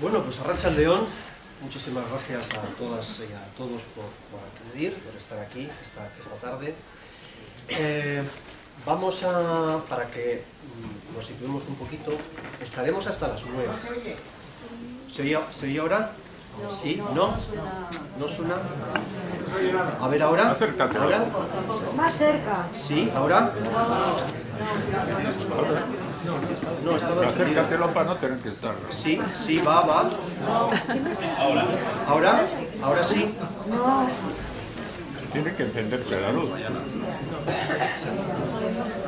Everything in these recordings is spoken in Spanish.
Bueno, pues Arratsaldeon, muchísimas gracias a todas y a todos por acudir, por estar aquí esta tarde. Vamos a, para que nos situemos un poquito, estaremos hasta las 9. ¿Se oye ahora? ¿Sí? ¿No? ¿No suena? A ver, ¿ahora? Acércate. ¿Ahora? Más cerca. ¿Sí? ¿Ahora? No, estaba... Acércatelo para no tener que estar. Sí, sí, va. ¿Ahora? ¿Ahora sí? Tiene que encenderse la luz.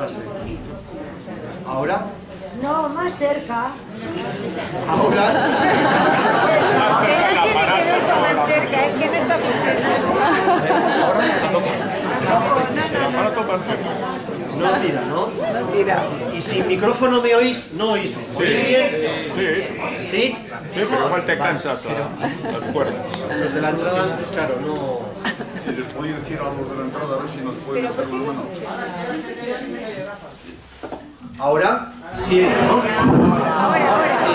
Ah, sí. ¿Ahora? No, más cerca. ¿Ahora? Tiene que ver con más cerca, es que no está El aparato más cerca. No tira, ¿no? No tira. Y sin micrófono me oís, no oís. ¿Oís bien? Sí, ¿Sí? sí, pero igual te cansas las cuerdas. Desde la entrada, claro, no... Si les podéis decir algo de la entrada, a ver si nos pueden hacer una mano. ¿Ahora? Sí, ¿no? Sí.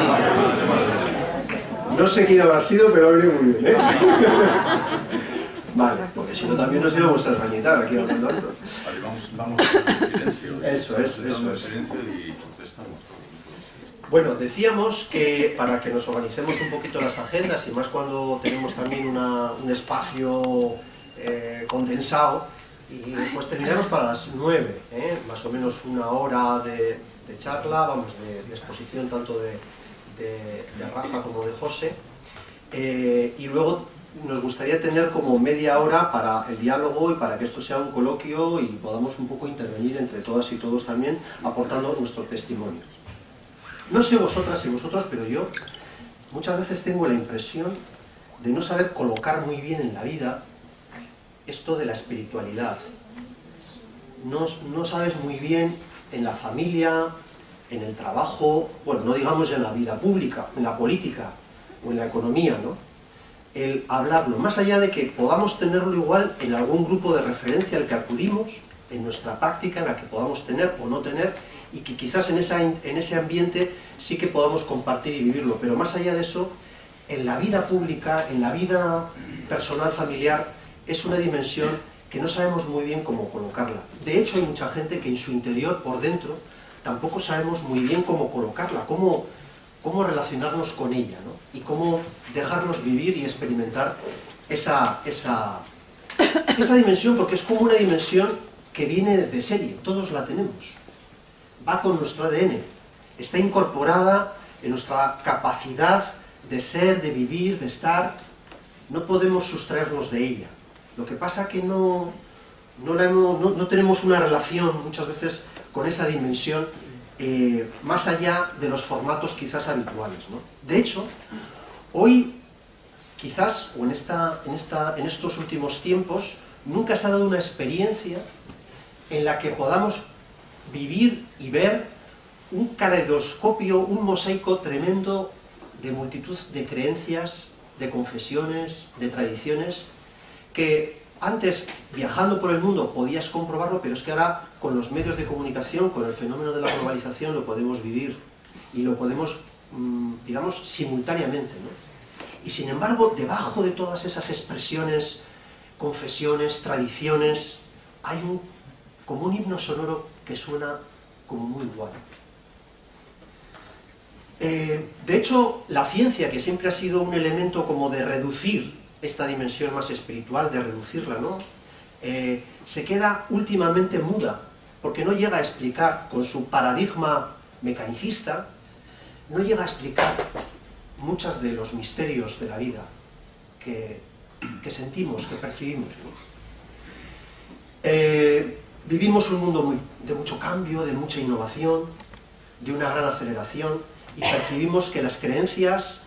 No sé quién habrá sido, pero ha venido muy bien, ¿eh? Vale, porque si no también nos íbamos a desgañitar aquí hablando esto. Vale, vamos a hacer silencio. Eso es. Silencio y contestamos todo. Bueno, decíamos que para que nos organicemos un poquito las agendas y más cuando tenemos también un espacio condensado, y pues terminamos para las 9, más o menos una hora de charla, vamos, de exposición tanto de Rafa como de José, y luego nos gustaría tener como media hora para el diálogo y para que esto sea un coloquio y podamos un poco intervenir entre todas y todos también, aportando nuestro testimonio. No sé vosotras y vosotros, pero yo muchas veces tengo la impresión de no saber colocar muy bien en la vida esto de la espiritualidad. No sabes muy bien en la familia, en el trabajo, bueno, no digamos ya en la vida pública, en la política o en la economía, ¿no? El hablarlo, más allá de que podamos tenerlo igual en algún grupo de referencia al que acudimos, en nuestra práctica, en la que podamos tener o no tener, y que quizás en ese ambiente sí que podamos compartir y vivirlo, pero más allá de eso, en la vida pública, en la vida personal, familiar, es una dimensión que no sabemos muy bien cómo colocarla. De hecho, hay mucha gente que en su interior, por dentro, tampoco sabemos muy bien cómo colocarla, cómo relacionarnos con ella, ¿no? Y cómo dejarnos vivir y experimentar esa dimensión, porque es como una dimensión que viene de serie, todos la tenemos. Va con nuestro ADN, está incorporada en nuestra capacidad de ser, de vivir, de estar. No podemos sustraernos de ella. Lo que pasa que no tenemos una relación muchas veces con esa dimensión más allá de los formatos quizás habituales, ¿no? De hecho, hoy quizás, o en estos últimos tiempos, nunca se ha dado una experiencia en la que podamos vivir y ver un caleidoscopio, un mosaico tremendo de multitud de creencias, de confesiones, de tradiciones, que antes, viajando por el mundo, podías comprobarlo, pero es que ahora, con los medios de comunicación, con el fenómeno de la globalización, lo podemos vivir y lo podemos, digamos, simultáneamente, ¿no? Y sin embargo, debajo de todas esas expresiones, confesiones, tradiciones, hay como un himno sonoro que suena como muy igual. De hecho, la ciencia, que siempre ha sido un elemento como de reducir esta dimensión más espiritual, de reducirla, ¿no? Se queda últimamente muda, porque no llega a explicar, con su paradigma mecanicista, no llega a explicar muchos de los misterios de la vida que sentimos, que percibimos, ¿no? Vivimos un mundo de mucho cambio, de mucha innovación, de una gran aceleración, y percibimos que las creencias,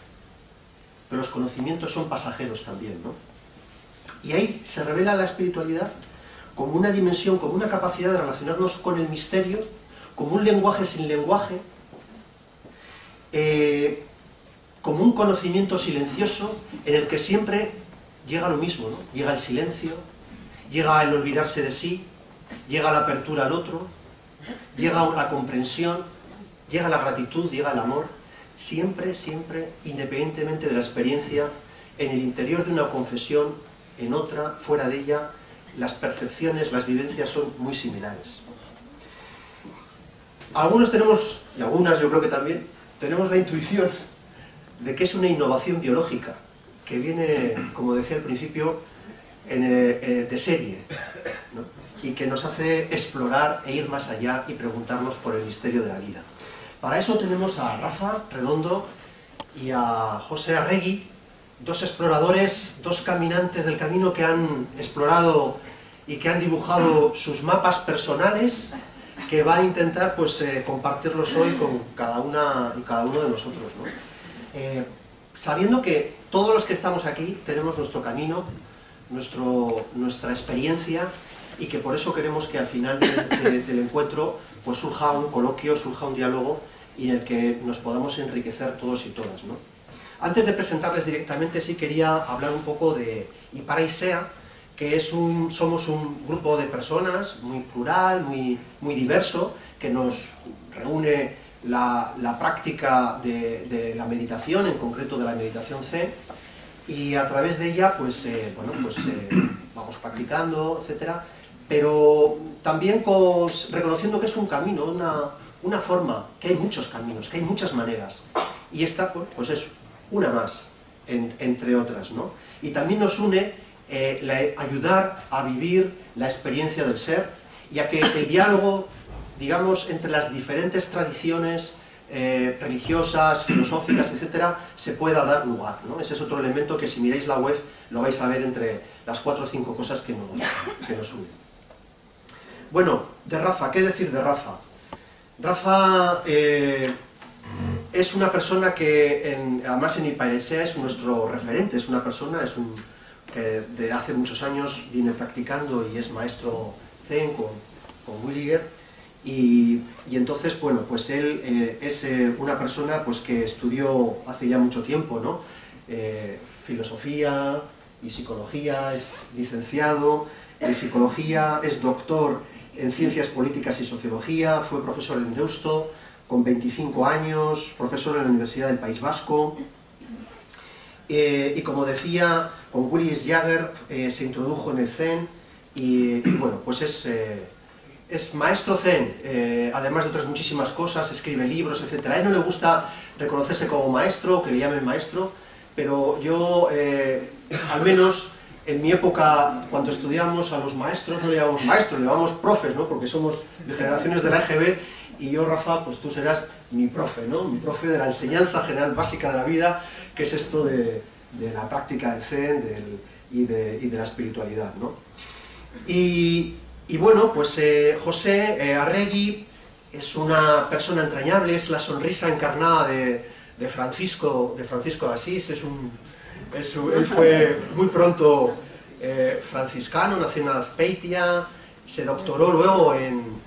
que los conocimientos son pasajeros también, ¿no? Y ahí se revela la espiritualidad como una dimensión, como una capacidad de relacionarnos con el misterio, como un lenguaje sin lenguaje, como un conocimiento silencioso en el que siempre llega lo mismo, ¿no? Llega el silencio, llega el olvidarse de sí, llega la apertura al otro, llega la comprensión, llega la gratitud, llega el amor, siempre, siempre, independientemente de la experiencia, en el interior de una confesión, en otra, fuera de ella, las percepciones, las vivencias son muy similares. Algunos tenemos, y algunas yo creo que también, tenemos la intuición de que es una innovación biológica, que viene, como decía al principio, de serie, ¿no? Y que nos hace explorar e ir más allá y preguntarnos por el misterio de la vida. Para eso tenemos a Rafa Redondo y a José Arregui, dos exploradores, dos caminantes del camino que han explorado y que han dibujado sus mapas personales, que van a intentar pues, compartirlos hoy con cada una y cada uno de nosotros, ¿no? Sabiendo que todos los que estamos aquí tenemos nuestro camino, nuestra experiencia, y que por eso queremos que al final del encuentro pues surja un coloquio, surja un diálogo y en el que nos podamos enriquecer todos y todas, ¿no? Antes de presentarles directamente, sí quería hablar un poco de Iparaisea, que somos un grupo de personas muy plural, muy diverso, que nos reúne la práctica de la meditación, en concreto de la meditación Zen, y a través de ella pues, vamos practicando, etcétera, pero también reconociendo que es un camino, una forma, que hay muchos caminos, que hay muchas maneras, y esta pues es una más, entre otras, ¿no? Y también nos une ayudar a vivir la experiencia del ser, y a que el diálogo, digamos, entre las diferentes tradiciones religiosas, filosóficas, etcétera, se pueda dar lugar, ¿no? Ese es otro elemento que si miráis la web lo vais a ver entre las 4 o 5 cosas que nos unen. Bueno, de Rafa, ¿qué decir de Rafa? Rafa es una persona que, además en Iparaisea es nuestro referente, es una persona, que de hace muchos años viene practicando y es maestro Zen con Williger, y entonces, bueno, pues él es una persona pues, que estudió hace ya mucho tiempo, ¿no? Filosofía y psicología, es licenciado en psicología, es doctor en ciencias políticas y sociología, fue profesor en Deusto con 25 años, profesor en la Universidad del País Vasco, y como decía, con Willis Jagger se introdujo en el Zen, y bueno, pues es maestro Zen, además de otras muchísimas cosas, escribe libros, etc. A él no le gusta reconocerse como maestro, que le llamen maestro, pero yo, al menos en mi época, cuando estudiamos a los maestros, no le llamamos maestros, le llamamos profes, ¿no? Porque somos de generaciones de la EGB, y yo, Rafa, pues tú serás mi profe, ¿no? Mi profe de la enseñanza general básica de la vida, que es esto de la práctica del Zen y de la espiritualidad, ¿no? Y bueno, pues José Arregui es una persona entrañable, es la sonrisa encarnada de Francisco de Asís, él fue muy pronto franciscano, nació en Azpeitia, se doctoró luego en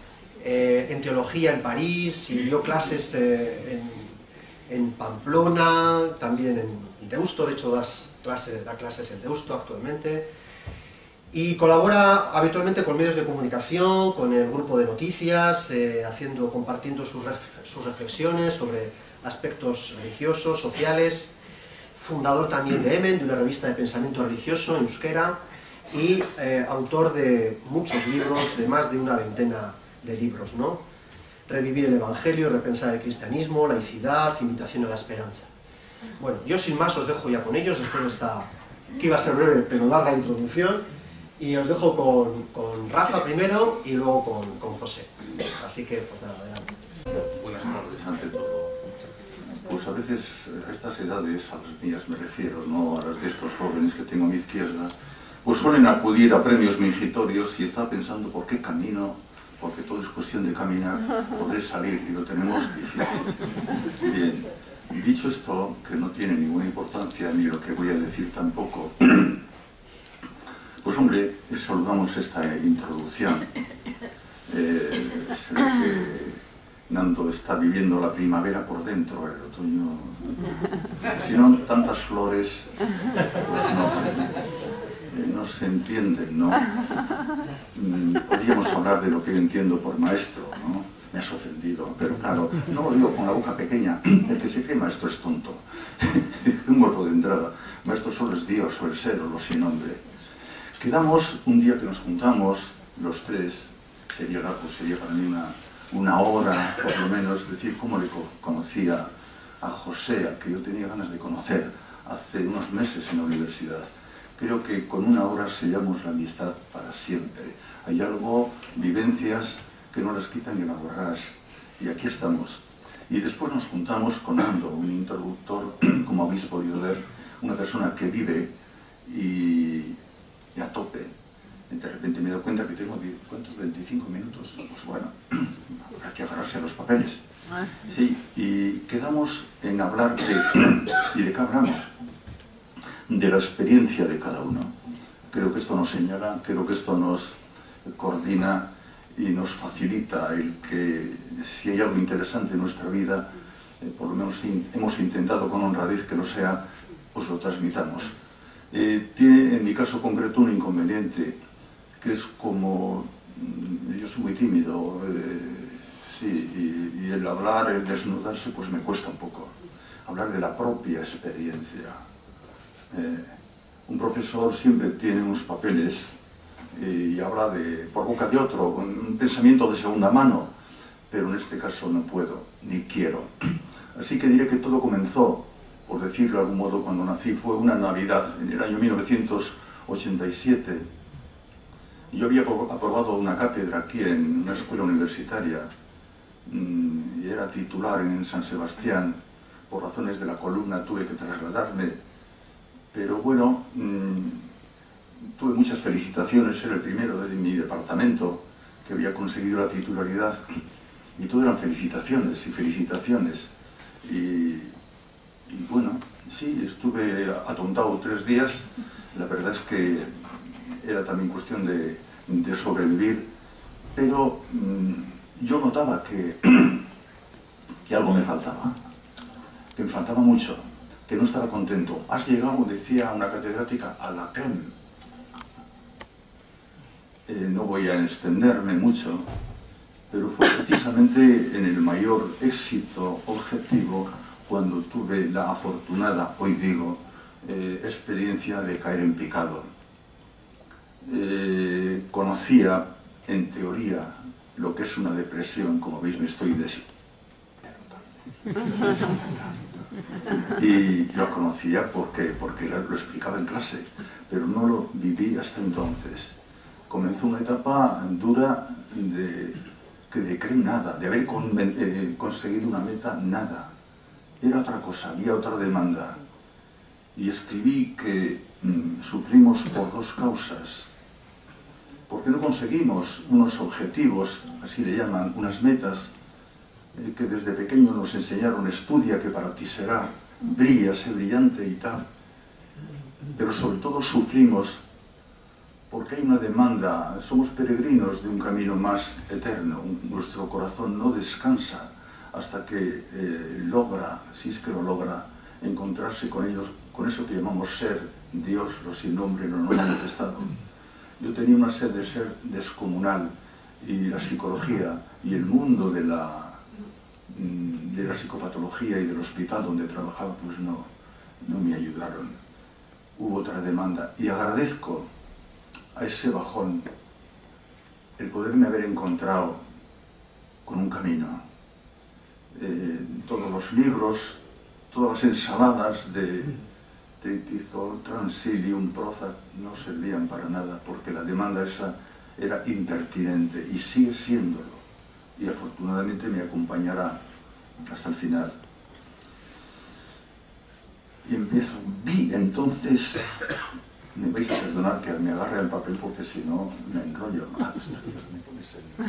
teología en París y dio clases en Pamplona, también en Deusto, de hecho da clases en Deusto actualmente, y colabora habitualmente con medios de comunicación, con el grupo de noticias, compartiendo sus reflexiones sobre aspectos religiosos, sociales, fundador también de Emen, de una revista de pensamiento religioso en euskera, y autor de muchos libros, de más de una veintena de libros, ¿no? Revivir el Evangelio, repensar el cristianismo, laicidad, invitación a la esperanza. Bueno, yo sin más os dejo ya con ellos, después de esta, que iba a ser breve pero larga introducción, y os dejo con Rafa primero y luego con José. Así que, pues nada, adelante. Buenas tardes, ante todo. Pues a veces a estas edades, a las mías me refiero, no a las de estos jóvenes que tengo a mi izquierda, pues suelen acudir a premios mingitorios y estaba pensando por qué camino, porque todo es cuestión de caminar, podré salir y lo tenemos difícil. Bien, dicho esto, que no tiene ninguna importancia ni lo que voy a decir tampoco, pues hombre, saludamos esta introducción. Se ve que Nando está viviendo la primavera por dentro, el otoño. Si no, tantas flores, pues no se entienden, ¿no? Podríamos hablar de lo que yo entiendo por maestro, ¿no? me has ofendido, pero claro, no lo digo con la boca pequeña, el que se cree maestro es tonto. Un gorro de entrada, maestro solo es Dios o el ser o lo sin nombre. Quedamos un día que nos juntamos los tres, sería para mí una hora, por lo menos, decir cómo le conocía a José, al que yo tenía ganas de conocer hace unos meses en la universidad. Creo que con una hora sellamos la amistad para siempre. Hay algo, vivencias que no las quitan ni las borrarás. Y aquí estamos. Y después nos juntamos con Ando, un introductor, como habéis podido ver, una persona que vive y a tope. De repente me he dado cuenta que tengo, ¿cuántos? 25 minutos. Pues bueno, hay que agarrarse a los papeles. Sí, y quedamos en hablar de... ¿Y de qué hablamos? De la experiencia de cada uno. Creo que esto nos señala, creo que esto nos coordina y nos facilita el que, si hay algo interesante en nuestra vida, por lo menos hemos intentado con honradez que lo sea, pues lo transmitamos. Tiene en mi caso concreto un inconveniente, que es como, yo soy muy tímido, sí, y el hablar, el desnudarse, pues me cuesta un poco. Hablar de la propia experiencia. Un profesor siempre tiene unos papeles y habla por boca de otro, con un pensamiento de segunda mano, pero en este caso no puedo, ni quiero. Así que diré que todo comenzó, por decirlo de algún modo, cuando nací. Fue una Navidad, en el año 1987. Yo había aprobado una cátedra aquí en una escuela universitaria y era titular en San Sebastián. Por razones de la columna tuve que trasladarme, pero bueno, tuve muchas felicitaciones. Era el primero de mi departamento que había conseguido la titularidad y todo eran felicitaciones y felicitaciones. Y bueno, sí, estuve atontado 3 días. La verdad es que era también cuestión de sobrevivir, pero yo notaba que algo me faltaba, que me faltaba mucho, que no estaba contento. Has llegado, decía una catedrática, a la crème. No voy a extenderme mucho, pero fue precisamente en el mayor éxito objetivo cuando tuve la afortunada, hoy digo, experiencia de caer en picado. Conocía, en teoría, lo que es una depresión. Como veis, me estoy y lo conocía porque lo explicaba en clase, pero no lo viví hasta entonces. Comenzó una etapa dura de creer nada, de haber conseguido una meta, nada. Era otra cosa, había otra demanda. Y escribí que sufrimos por 2 causas. Porque no conseguimos unos objetivos, así le llaman, unas metas, que desde pequeño nos enseñaron: estudia que para ti será, brilla, sé brillante y tal. Pero sobre todo sufrimos porque hay una demanda, somos peregrinos de un camino más eterno. Nuestro corazón no descansa hasta que logra, si es que lo logra, encontrarse con ellos, con eso que llamamos ser, Dios, lo sin nombre, lo no manifestado. Yo tenía una sed de ser descomunal, y la psicología y el mundo de la psicopatología y del hospital donde trabajaba, pues no me ayudaron. Hubo otra demanda, y agradezco a ese bajón el poderme haber encontrado con un camino. Todos los libros, todas las ensaladas de Tithol, Transilium, Prozac no servían para nada, porque la demanda esa era impertinente y sigue siéndolo, y afortunadamente me acompañará hasta el final. Y empiezo, vi entonces, me vais a perdonar que me agarre el papel porque si no me enrollo. Me pones me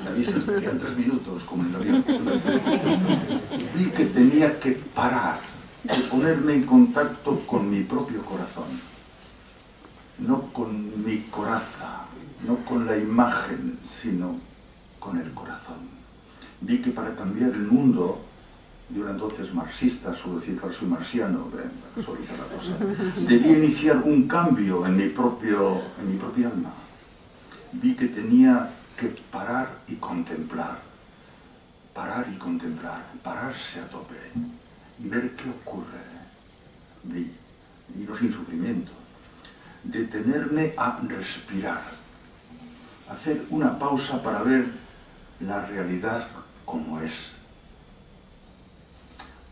avisas, te quedan 3 minutos como en el avión. Vi que tenía que parar, de ponerme en contacto con mi propio corazón, no con mi coraza, no con la imagen, sino con el corazón. Vi que para cambiar el mundo, yo era entonces marxista, suelo decir que soy marxiano, para suavizar la cosa, debía iniciar un cambio en mi propia alma. Vi que tenía que parar y contemplar, pararse a tope y ver qué ocurre, y no sin sufrimiento, detenerme a respirar, hacer una pausa para ver la realidad como es,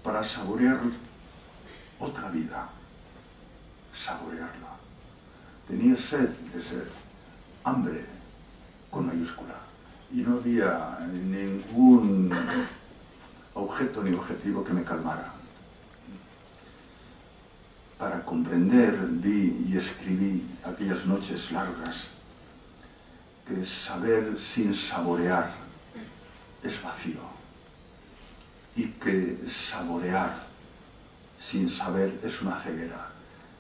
para saborear otra vida, saborearla. Tenía sed de ser, hambre con mayúscula, y no había ningún objeto ni objetivo que me calmara. Para comprender, vi y escribí aquellas noches largas que saber sin saborear es vacío, y que saborear sin saber es una ceguera.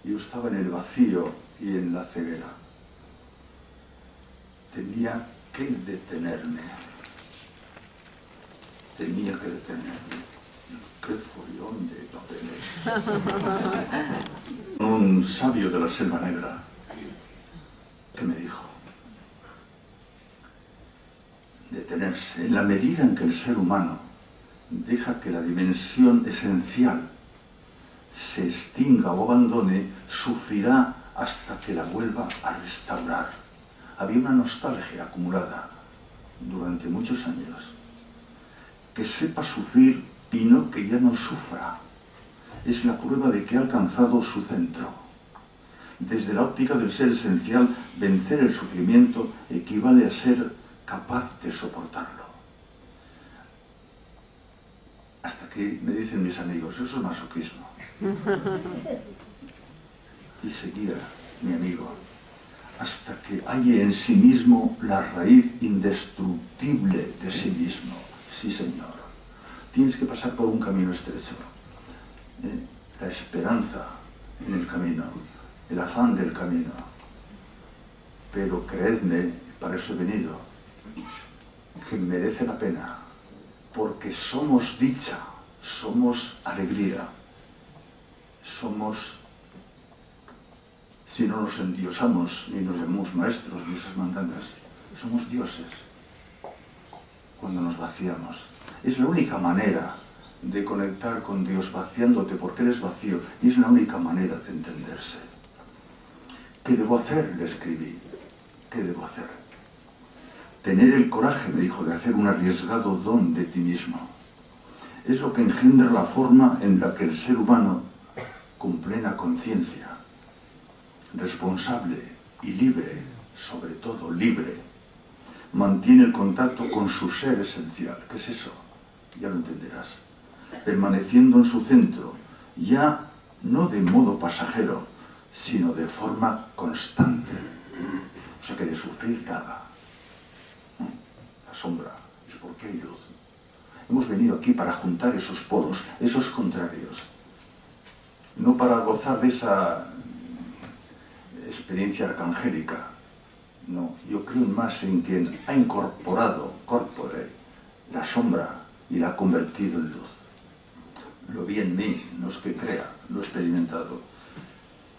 Yo estaba en el vacío y en la ceguera. Tenía que detenerme. ¡Qué follón de papeles! Un sabio de la Selva Negra que me dijo: detenerse. En la medida en que el ser humano deja que la dimensión esencial se extinga o abandone, sufrirá hasta que la vuelva a restaurar. Había una nostalgia acumulada durante muchos años. Que sepa sufrir y no que ya no sufra es la prueba de que ha alcanzado su centro. Desde la óptica del ser esencial, vencer el sufrimiento equivale a ser capaz de soportarlo. Hasta que me dicen mis amigos: eso es masoquismo. Y seguía mi amigo: hasta que halle en sí mismo la raíz indestructible de sí mismo. Sí, señor. Tienes que pasar por un camino estrecho. La esperanza en el camino, el afán del camino. Pero creedme, para eso he venido, que merece la pena, porque somos dicha, somos alegría, somos, si no nos endiosamos ni nos llamamos maestros ni esas mandangas, somos dioses cuando nos vaciamos. Es la única manera de conectar con Dios, vaciándote porque eres vacío, y es la única manera de entenderse. ¿Qué debo hacer?, le escribí. ¿Qué debo hacer? Tener el coraje, me dijo, de hacer un arriesgado don de ti mismo. Es lo que engendra la forma en la que el ser humano, con plena conciencia, responsable y libre, sobre todo libre, mantiene el contacto con su ser esencial. ¿Qué es eso? Ya lo entenderás. Permaneciendo en su centro, ya no de modo pasajero, sino de forma constante. O sea que de sufrir nada. La sombra es porque hay luz. Hemos venido aquí para juntar esos polos, esos contrarios. No para gozar de esa experiencia arcangélica. No, yo creo más en quien ha incorporado, corpore, la sombra y la ha convertido en luz. Lo vi en mí, no es que crea, lo he experimentado.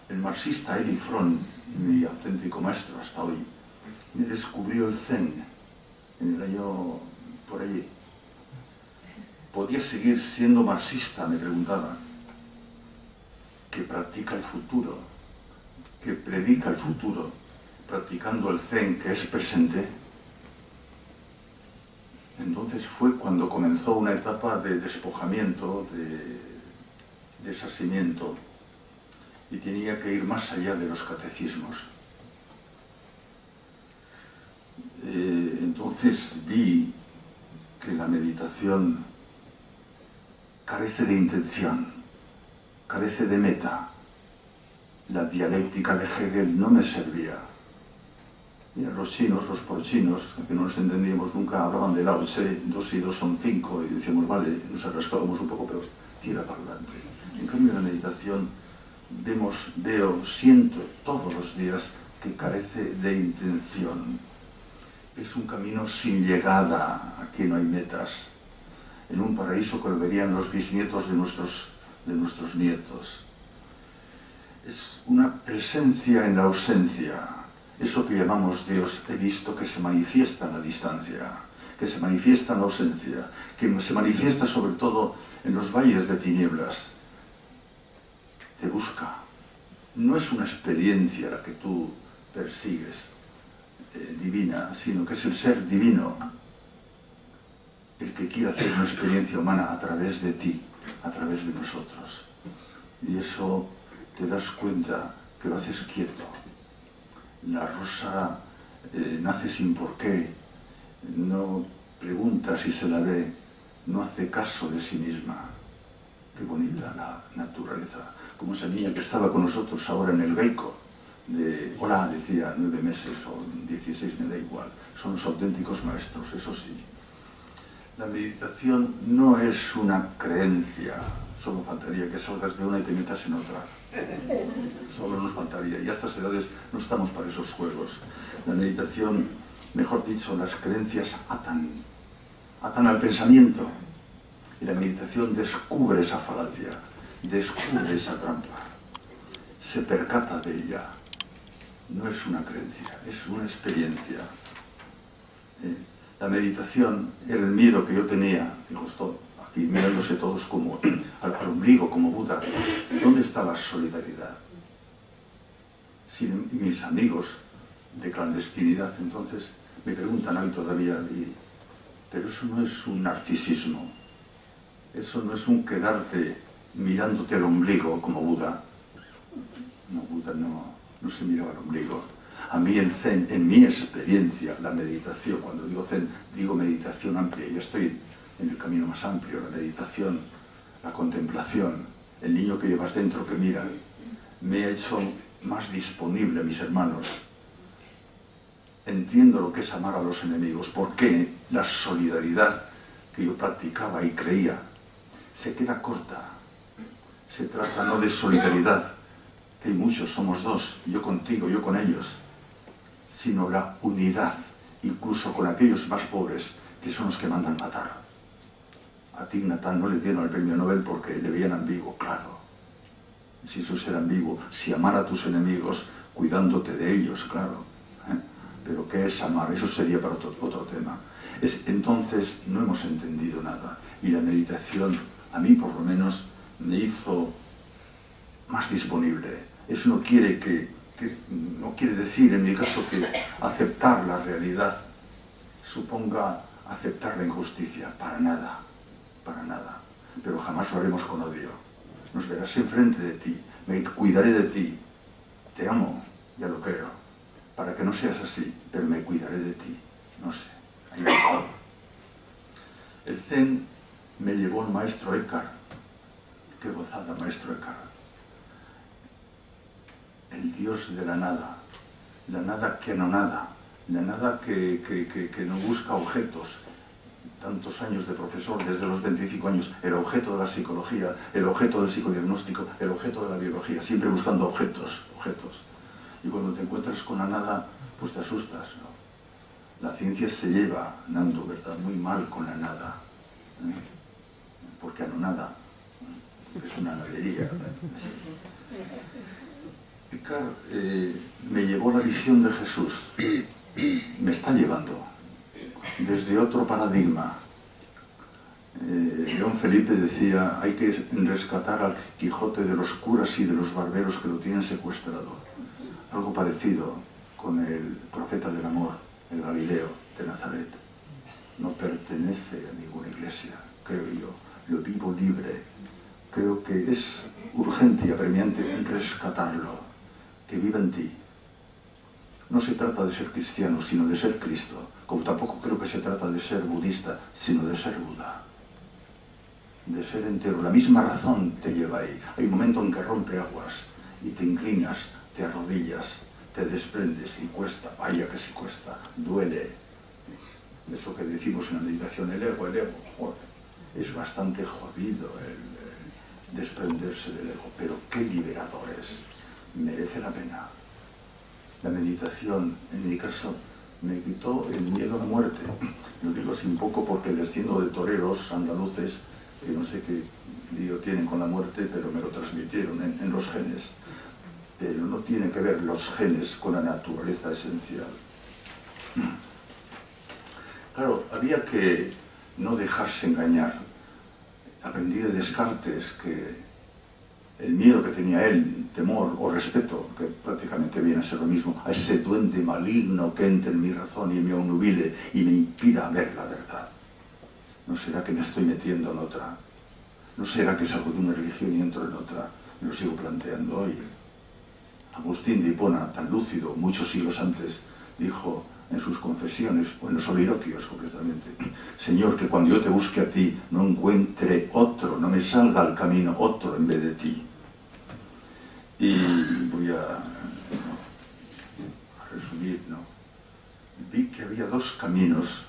El marxista Erich Fromm, mi auténtico maestro hasta hoy, me descubrió el Zen en el año por allí. ¿Podía seguir siendo marxista?, me preguntaba, que practica el futuro, que predica el futuro, practicando el Zen, que es presente. Entonces fue cuando comenzó una etapa de despojamiento, de desasimiento, y tenía que ir más allá de los catecismos. Entonces vi que la meditación carece de intención, carece de meta. La dialéctica de Hegel no me servía. Mira, los chinos, los porchinos, que no nos entendíamos nunca, hablaban de Lao Tse, 2 y 2 son 5, y decíamos, vale, nos atrascábamos un poco, pero tira para adelante. En cambio, la meditación veo, siento todos los días que carece de intención. Es un camino sin llegada, aquí no hay metas. En un paraíso que lo verían los bisnietos de nuestros nietos. Es una presencia en la ausencia. Eso que llamamos Dios, he visto que se manifiesta en la distancia, que se manifiesta en la ausencia, que se manifiesta sobre todo en los valles de tinieblas. Te busca. No es una experiencia la que tú persigues divina, sino que es el ser divino el que quiere hacer una experiencia humana a través de ti, a través de nosotros. Y eso te das cuenta que lo haces quieto. La rosa nace sin porqué, no pregunta si se la ve, no hace caso de sí misma. Qué bonita la naturaleza. Como esa niña que estaba con nosotros ahora en el Geico, hola, decía 9 meses o 16, me da igual. Son los auténticos maestros, eso sí. La meditación no es una creencia, solo faltaría que salgas de una y te metas en otra. Solo nos faltaría, y a estas edades no estamos para esos juegos. La meditación, mejor dicho, las creencias atan al pensamiento, y la meditación descubre esa falacia, descubre esa trampa, se percata de ella. No es una creencia, es una experiencia. La meditación era el miedo que yo tenía, digo, estoy aquí mirándose todos como al ombligo, como Buda. ¿Dónde está la solidaridad? Si mis amigos de clandestinidad entonces me preguntan hoy todavía, pero eso no es un narcisismo, eso no es un quedarte mirándote al ombligo como Buda. No, Buda no se miraba al ombligo. A mí el Zen, en mi experiencia, la meditación, cuando digo Zen, digo meditación amplia, ya estoy en el camino más amplio, la meditación, la contemplación, el niño que llevas dentro que mira, me ha hecho más disponible a mis hermanos. Entiendo lo que es amar a los enemigos, porque la solidaridad que yo practicaba y creía se queda corta. Se trata no de solidaridad, que hay muchos, somos dos, yo contigo, yo con ellos, sino la unidad, incluso con aquellos más pobres, que son los que mandan matar. A Thich Nhat Hanh no le dieron el premio Nobel porque le veían ambiguo, claro. Si eso era ambiguo, si amar a tus enemigos, cuidándote de ellos, claro. Pero ¿qué es amar? Eso sería para otro tema. Entonces no hemos entendido nada. Y la meditación, a mí por lo menos, me hizo más disponible. Eso no quiere no quiere decir, en mi caso, que aceptar la realidad suponga aceptar la injusticia. Para nada, para nada. Pero jamás lo haremos con odio. Nos verás enfrente de ti, me cuidaré de ti. Te amo, ya lo creo. Para que no seas así, pero me cuidaré de ti. No sé, ahí me quedo. El Zen me llevó al maestro Eckhart. Qué gozada, maestro Eckhart. El Dios de la nada que anonada, la nada que no busca objetos. Tantos años de profesor, desde los 25 años, el objeto de la psicología, el objeto del psicodiagnóstico, el objeto de la biología, siempre buscando objetos. Y cuando te encuentras con la nada, pues te asustas, ¿no? La ciencia se lleva, Nando, ¿verdad?, muy mal con la nada, porque anonada es una nadería. Eckhart me llevó la visión de Jesús, me está llevando desde otro paradigma. León Felipe decía, hay que rescatar al Quijote de los curas y de los barberos que lo tienen secuestrado. Algo parecido con el profeta del amor, el Galileo de Nazaret. No pertenece a ninguna iglesia, creo yo, lo vivo libre. Creo que es urgente y apremiante rescatarlo, que viva en ti. No se trata de ser cristiano, sino de ser Cristo, como tampoco creo que se trata de ser budista, sino de ser Buda, de ser entero. La misma razón te lleva ahí. Hay un momento en que rompe aguas y te inclinas, te arrodillas, te desprendes y cuesta, vaya que sí cuesta, duele. Eso que decimos en la meditación, el ego, joder, es bastante jodido el desprenderse del ego, pero qué liberador es, merece la pena. La meditación, en mi caso, me quitó el miedo a la muerte. Lo digo así un poco porque desciendo de toreros andaluces, que no sé qué lío tienen con la muerte, pero me lo transmitieron en los genes. pero no tiene que ver los genes con la naturaleza esencial. Claro, había que no dejarse engañar. Aprendí de Descartes que el miedo que tenía él, temor o respeto, que prácticamente viene a ser lo mismo, a ese duende maligno que entre en mi razón y me obnubile y me impida ver la verdad. ¿No será que me estoy metiendo en otra? ¿No será que salgo de una religión y entro en otra? Me lo sigo planteando hoy. Agustín de Hipona, tan lúcido, muchos siglos antes, dijo en sus confesiones, o en los soliloquios concretamente: Señor, que cuando yo te busque a ti no encuentre otro, no me salga al camino otro en vez de ti. Y voy a resumir, ¿no? Vi que había dos caminos.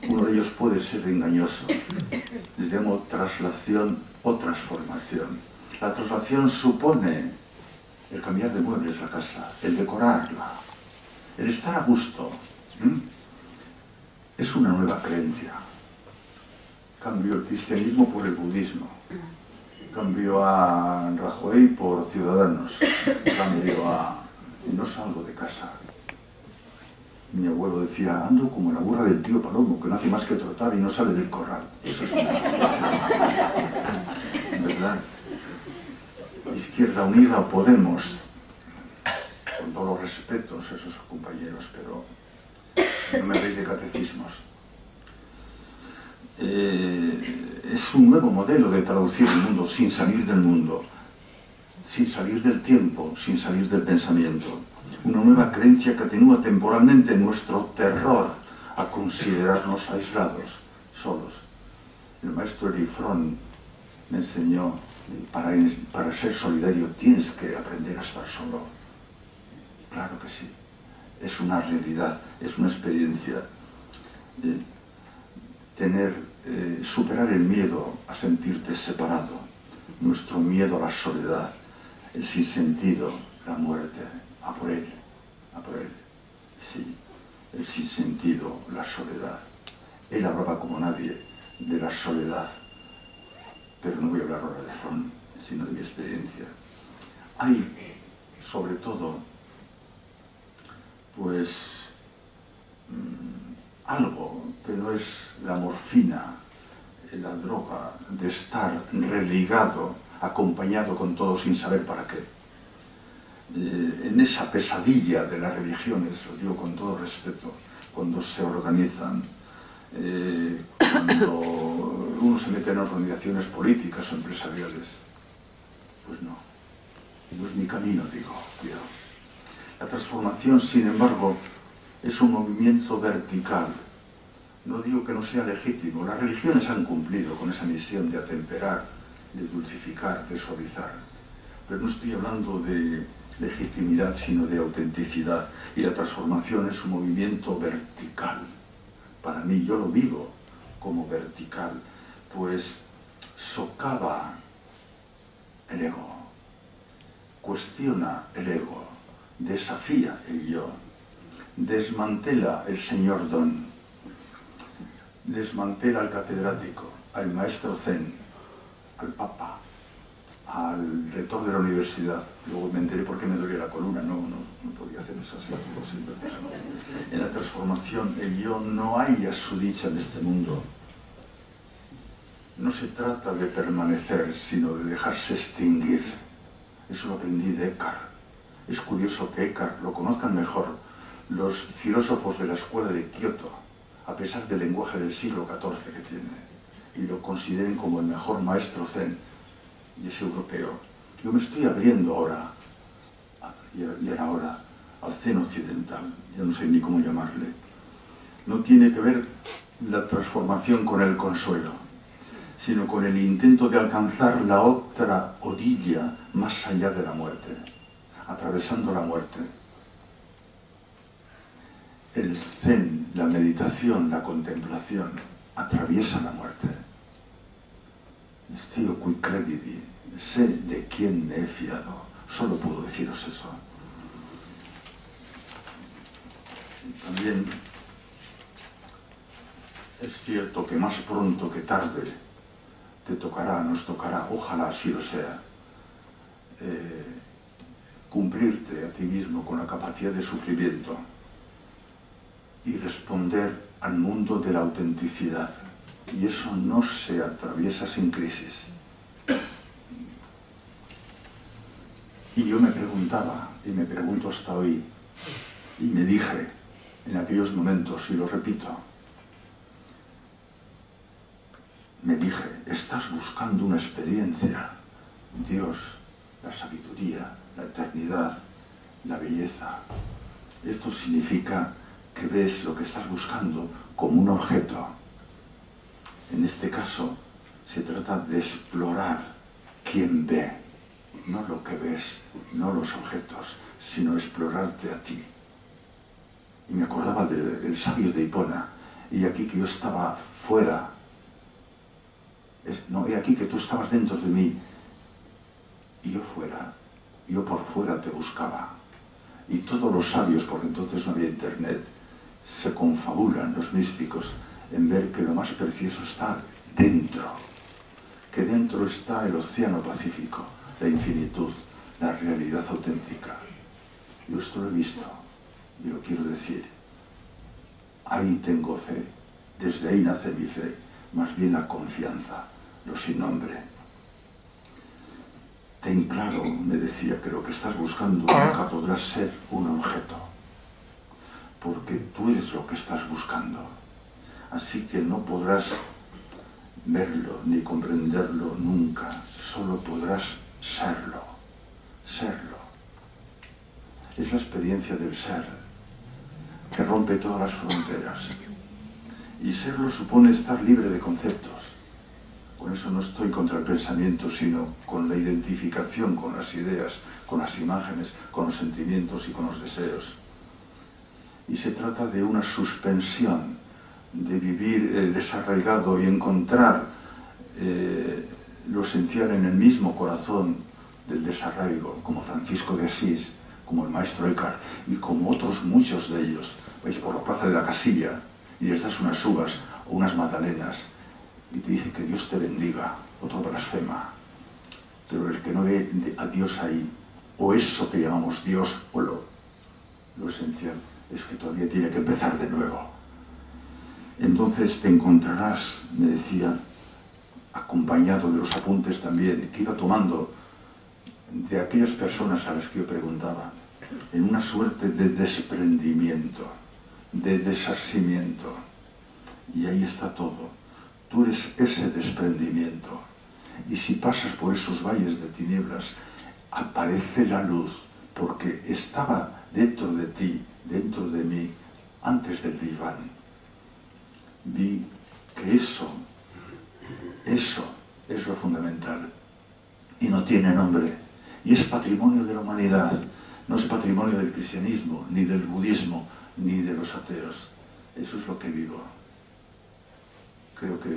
Uno de ellos puede ser engañoso. Les llamo traslación o transformación. La traslación supone el cambiar de muebles la casa, el decorarla, el estar a gusto. Es una nueva creencia. Cambio el cristianismo por el budismo. Cambio a Rajoy por Ciudadanos. Cambio a... y no salgo de casa. Mi abuelo decía, ando como la burra del tío Palomo, que no hace más que trotar y no sale del corral. Eso es ¿verdad? Izquierda Unida o Podemos, con todos los respetos a esos compañeros, pero no me habléis de catecismos. Es un nuevo modelo de traducir el mundo sin salir del mundo, sin salir del tiempo, sin salir del pensamiento. Una nueva creencia que atenúa temporalmente nuestro terror a considerarnos aislados, solos. El maestro Erifrón me enseñó, para ser solidario tienes que aprender a estar solo. Claro que sí. Es una realidad, es una experiencia. Superar el miedo a sentirte separado, nuestro miedo a la soledad, el sinsentido, la muerte, a por él, sí, el sinsentido, la soledad. Él hablaba como nadie de la soledad, pero no voy a hablar ahora de Fromm, sino de mi experiencia. Hay, sobre todo, pues, algo que no es la morfina, la droga de estar religado, acompañado con todo sin saber para qué. En esa pesadilla de las religiones, lo digo con todo respeto, cuando se organizan, cuando uno se mete en organizaciones políticas o empresariales, pues no es mi camino, digo, cuidado. La transformación, sin embargo, es un movimiento vertical. No digo que no sea legítimo, las religiones han cumplido con esa misión de atemperar, de dulcificar, de suavizar, pero no estoy hablando de legitimidad, sino de autenticidad, y la transformación es un movimiento vertical. Para mí, yo lo vivo como vertical, pues socava el ego, cuestiona el ego, desafía el yo, desmantela el señor don, desmantela al catedrático, al maestro zen, al papa, al rector de la universidad. Luego me enteré por qué me dolía la columna, no podía hacer eso así, imposible. En la transformación el yo no halla su dicha en este mundo. No se trata de permanecer, sino de dejarse extinguir. Eso lo aprendí de Eckhart. Es curioso que Eckhart lo conozcan mejor los filósofos de la escuela de Kioto, a pesar del lenguaje del siglo XIV que tiene, y lo consideren como el mejor maestro zen, y es europeo. Yo me estoy abriendo ahora, y ahora, al zen occidental, ya no sé ni cómo llamarle. No tiene que ver la transformación con el consuelo, sino con el intento de alcanzar la otra orilla más allá de la muerte, atravesando la muerte. El zen, la meditación, la contemplación, atraviesa la muerte. Stio qui credidi, sé de quién me he fiado, solo puedo deciros eso. También es cierto que más pronto que tarde te tocará, nos tocará, ojalá así lo sea, cumplirte a ti mismo con la capacidad de sufrimiento y responder al mundo de la autenticidad. Y eso no se atraviesa sin crisis. Y yo me preguntaba, y me pregunto hasta hoy, y me dije en aquellos momentos, y lo repito, me dije, estás buscando una experiencia, Dios, la sabiduría, la eternidad, la belleza. Esto significa que ves lo que estás buscando como un objeto. En este caso, se trata de explorar quién ve, no lo que ves, no los objetos, sino explorarte a ti. Y me acordaba del sabio de Hipona, y aquí que yo estaba fuera, no, he aquí que tú estabas dentro de mí, y yo fuera, yo por fuera te buscaba. Y todos los sabios, porque entonces no había internet, se confabulan, los místicos, en ver que lo más precioso está dentro, que dentro está el océano Pacífico, la infinitud, la realidad auténtica. Yo esto lo he visto y lo quiero decir. Ahí tengo fe, desde ahí nace mi fe, más bien la confianza, lo sin nombre. Ten claro, me decía, que lo que estás buscando nunca podrá ser un objeto, porque tú eres lo que estás buscando. Así que no podrás verlo ni comprenderlo nunca, solo podrás serlo, serlo. Es la experiencia del ser, que rompe todas las fronteras. Y serlo supone estar libre de conceptos. Con eso no estoy contra el pensamiento, sino con la identificación con las ideas, con las imágenes, con los sentimientos y con los deseos. Y se trata de una suspensión, de vivir desarraigado y encontrar lo esencial en el mismo corazón del desarraigo, como Francisco de Asís, como el maestro Eckhart y como otros muchos de ellos. Vais por la plaza de la Casilla y les das unas uvas o unas magdalenas y te dice que Dios te bendiga, otro blasfema. Pero el que no ve a Dios ahí, o eso que llamamos Dios, o lo esencial, es que todavía tiene que empezar de nuevo. Entonces te encontrarás, me decía, acompañado de los apuntes también, que iba tomando de aquellas personas a las que yo preguntaba, en una suerte de desprendimiento, de desasimiento. Y ahí está todo. Tú eres ese desprendimiento. Y si pasas por esos valles de tinieblas, aparece la luz, porque estaba dentro de ti, dentro de mí, antes del Big Bang. Vi que eso es lo fundamental. Y no tiene nombre. Y es patrimonio de la humanidad. No es patrimonio del cristianismo, ni del budismo, ni de los ateos. Eso es lo que vivo. Creo que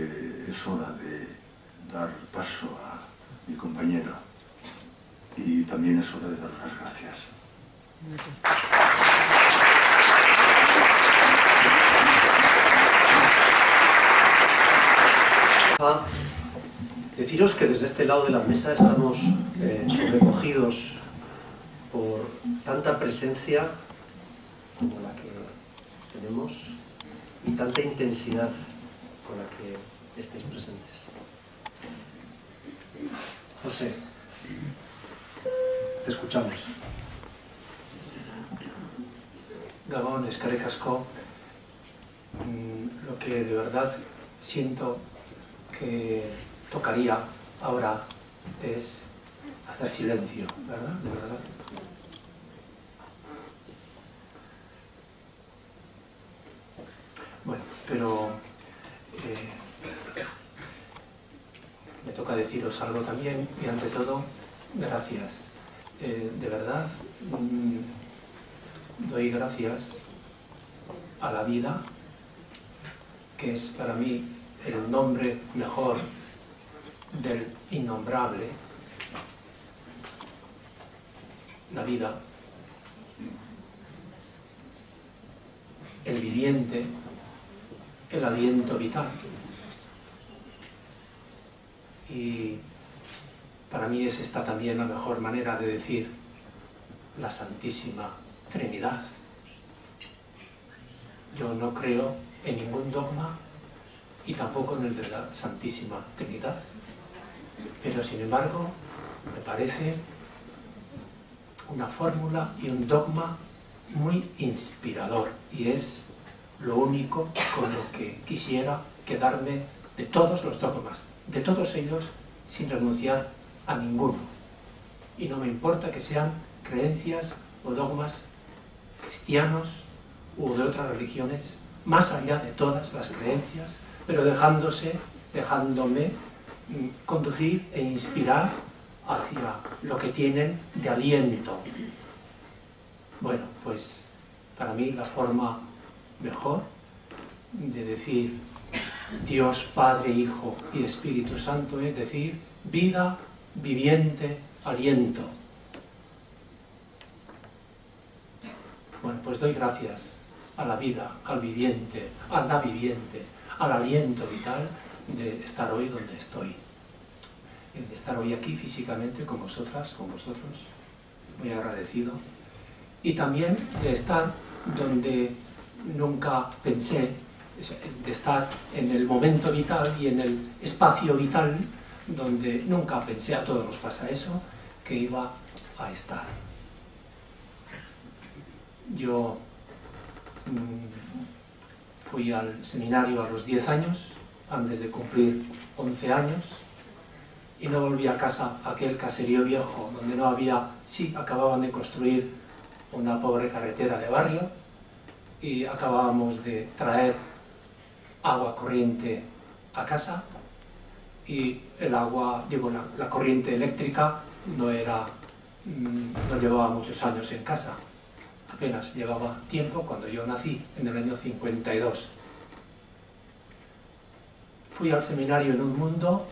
es hora de dar paso a mi compañero. Y también es hora de dar las gracias. Deciros que desde este lado de la mesa estamos sobrecogidos por tanta presencia como la que tenemos y tanta intensidad con la que estáis presentes. José, te escuchamos. Gabón, eskerrik asko. Lo que de verdad siento que tocaría ahora es hacer silencio, ¿verdad? De verdad. Bueno, pero me toca deciros algo también y ante todo, gracias. De verdad, doy gracias a la vida, que es para mí el nombre mejor del innombrable, la vida, el viviente, el aliento vital. Y para mí es esta también la mejor manera de decir la Santísima Trinidad. Yo no creo en ningún dogma y tampoco en el de la Santísima Trinidad. Pero sin embargo, me parece una fórmula y un dogma muy inspirador, y es lo único con lo que quisiera quedarme de todos los dogmas, de todos ellos, sin renunciar a ninguno. Y no me importa que sean creencias o dogmas cristianos u de otras religiones, más allá de todas las creencias, pero dejándome conducir e inspirar hacia lo que tienen de aliento. Bueno, pues para mí la forma mejor de decir Dios, Padre, Hijo y Espíritu Santo es decir vida, viviente, aliento. Bueno, pues doy gracias a la vida, al viviente, a la viviente, al aliento vital de estar hoy donde estoy. De estar hoy aquí físicamente con vosotras, con vosotros, muy agradecido. Y también de estar donde nunca pensé, de estar en el momento vital y en el espacio vital donde nunca pensé, a todos nos pasa eso, que iba a estar. Yo fui al seminario a los 10 años, antes de cumplir 11 años, y no volví a casa, aquel caserío viejo donde no había, sí, acababan de construir una pobre carretera de barrio y acabábamos de traer agua corriente a casa, y el agua, digo, la corriente eléctrica no llevaba muchos años en casa, apenas llevaba tiempo cuando yo nací, en el año 52. Fui al seminario en un mundo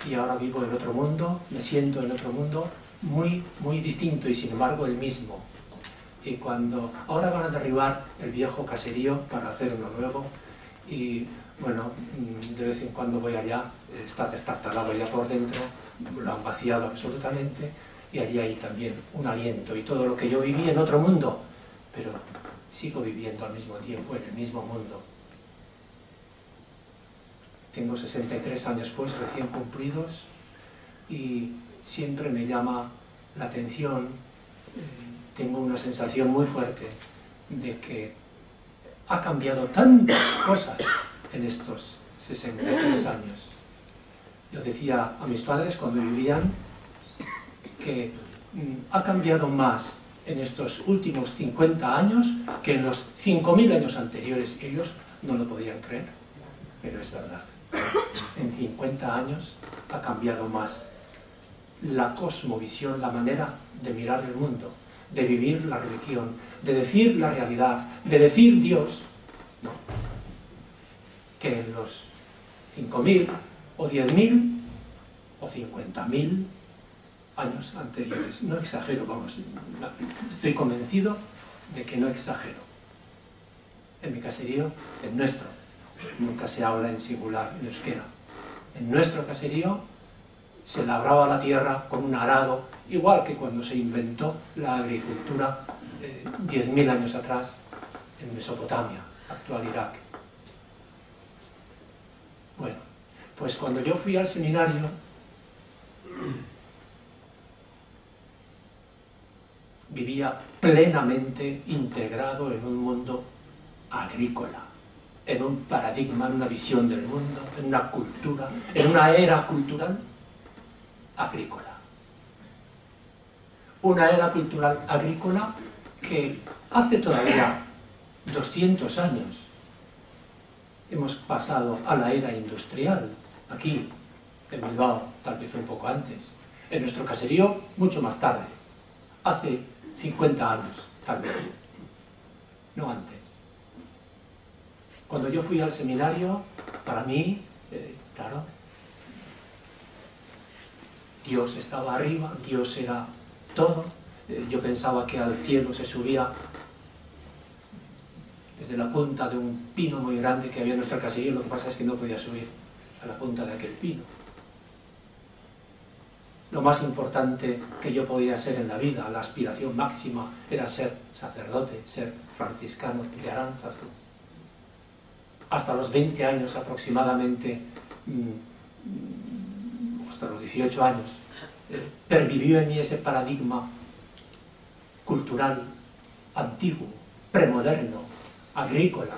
y ahora vivo en otro mundo, me siento en otro mundo muy, muy distinto y sin embargo el mismo. Y cuando ahora van a derribar el viejo caserío para hacer uno nuevo, y bueno, de vez en cuando voy allá, está destartalado ya por dentro, lo han vaciado absolutamente, y allí hay también un aliento y todo lo que yo viví en otro mundo, pero sigo viviendo al mismo tiempo en el mismo mundo. Tengo 63 años pues recién cumplidos y siempre me llama la atención, tengo una sensación muy fuerte de que ha cambiado tantas cosas en estos 63 años. Yo decía a mis padres cuando vivían que ha cambiado más en estos últimos 50 años que en los 5.000 años anteriores. Ellos no lo podían creer, pero es verdad. En 50 años ha cambiado más la cosmovisión, la manera de mirar el mundo, de vivir la religión, de decir la realidad, de decir Dios, no, que en los 5.000 o 10.000 o 50.000 años anteriores. No exagero, vamos, estoy convencido de que no exagero. En mi caserío, en nuestro, nunca se habla en singular, en euskera. En nuestro caserío se labraba la tierra con un arado, igual que cuando se inventó la agricultura 10.000 años atrás en Mesopotamia, actual Irak. Bueno, pues cuando yo fui al seminario, vivía plenamente integrado en un mundo agrícola, en un paradigma, en una visión del mundo, en una cultura, en una era cultural agrícola. Una era cultural agrícola que hace todavía 200 años hemos pasado a la era industrial, aquí, en Bilbao, tal vez un poco antes, en nuestro caserío mucho más tarde, hace 50 años, tal vez, no antes. Cuando yo fui al seminario, para mí, claro, Dios estaba arriba, Dios era todo. Yo pensaba que al cielo se subía desde la punta de un pino muy grande que había en nuestra caserío, lo que pasa es que no podía subir a la punta de aquel pino. lo más importante que yo podía ser en la vida, la aspiración máxima era ser sacerdote, ser franciscano de Aránzazu. Hasta los 20 años aproximadamente, hasta los 18 años, pervivió en mí ese paradigma cultural, antiguo, premoderno, agrícola,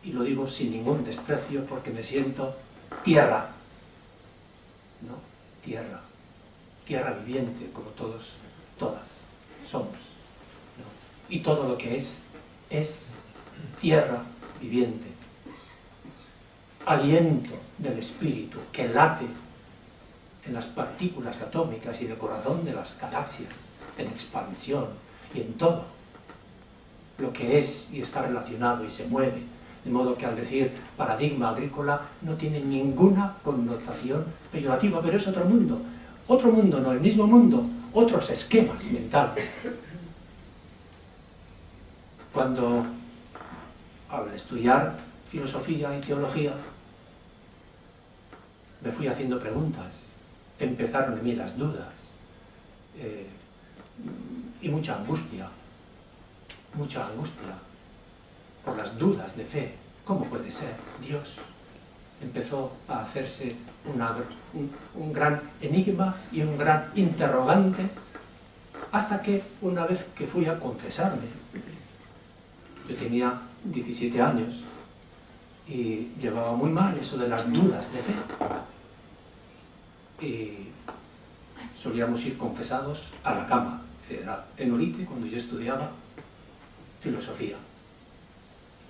y lo digo sin ningún desprecio porque me siento tierra, ¿no? Tierra viviente, como todos, todas somos, ¿no? Y todo lo que es tierra viviente, aliento del espíritu que late en las partículas atómicas y en el corazón de las galaxias, en expansión y en todo lo que es y está relacionado y se mueve, de modo que al decir paradigma agrícola no tiene ninguna connotación peyorativa, pero es otro mundo, no el mismo mundo, otros esquemas mentales. Cuando al estudiar filosofía y teología me fui haciendo preguntas, empezaron en mí las dudas y mucha angustia por las dudas de fe. ¿Cómo puede ser? Dios empezó a hacerse un gran enigma y un gran interrogante, hasta que una vez que fui a confesarme, yo tenía 17 años y llevaba muy mal eso de las dudas de fe, y solíamos ir confesados a la cama. Era en Orite, cuando yo estudiaba filosofía,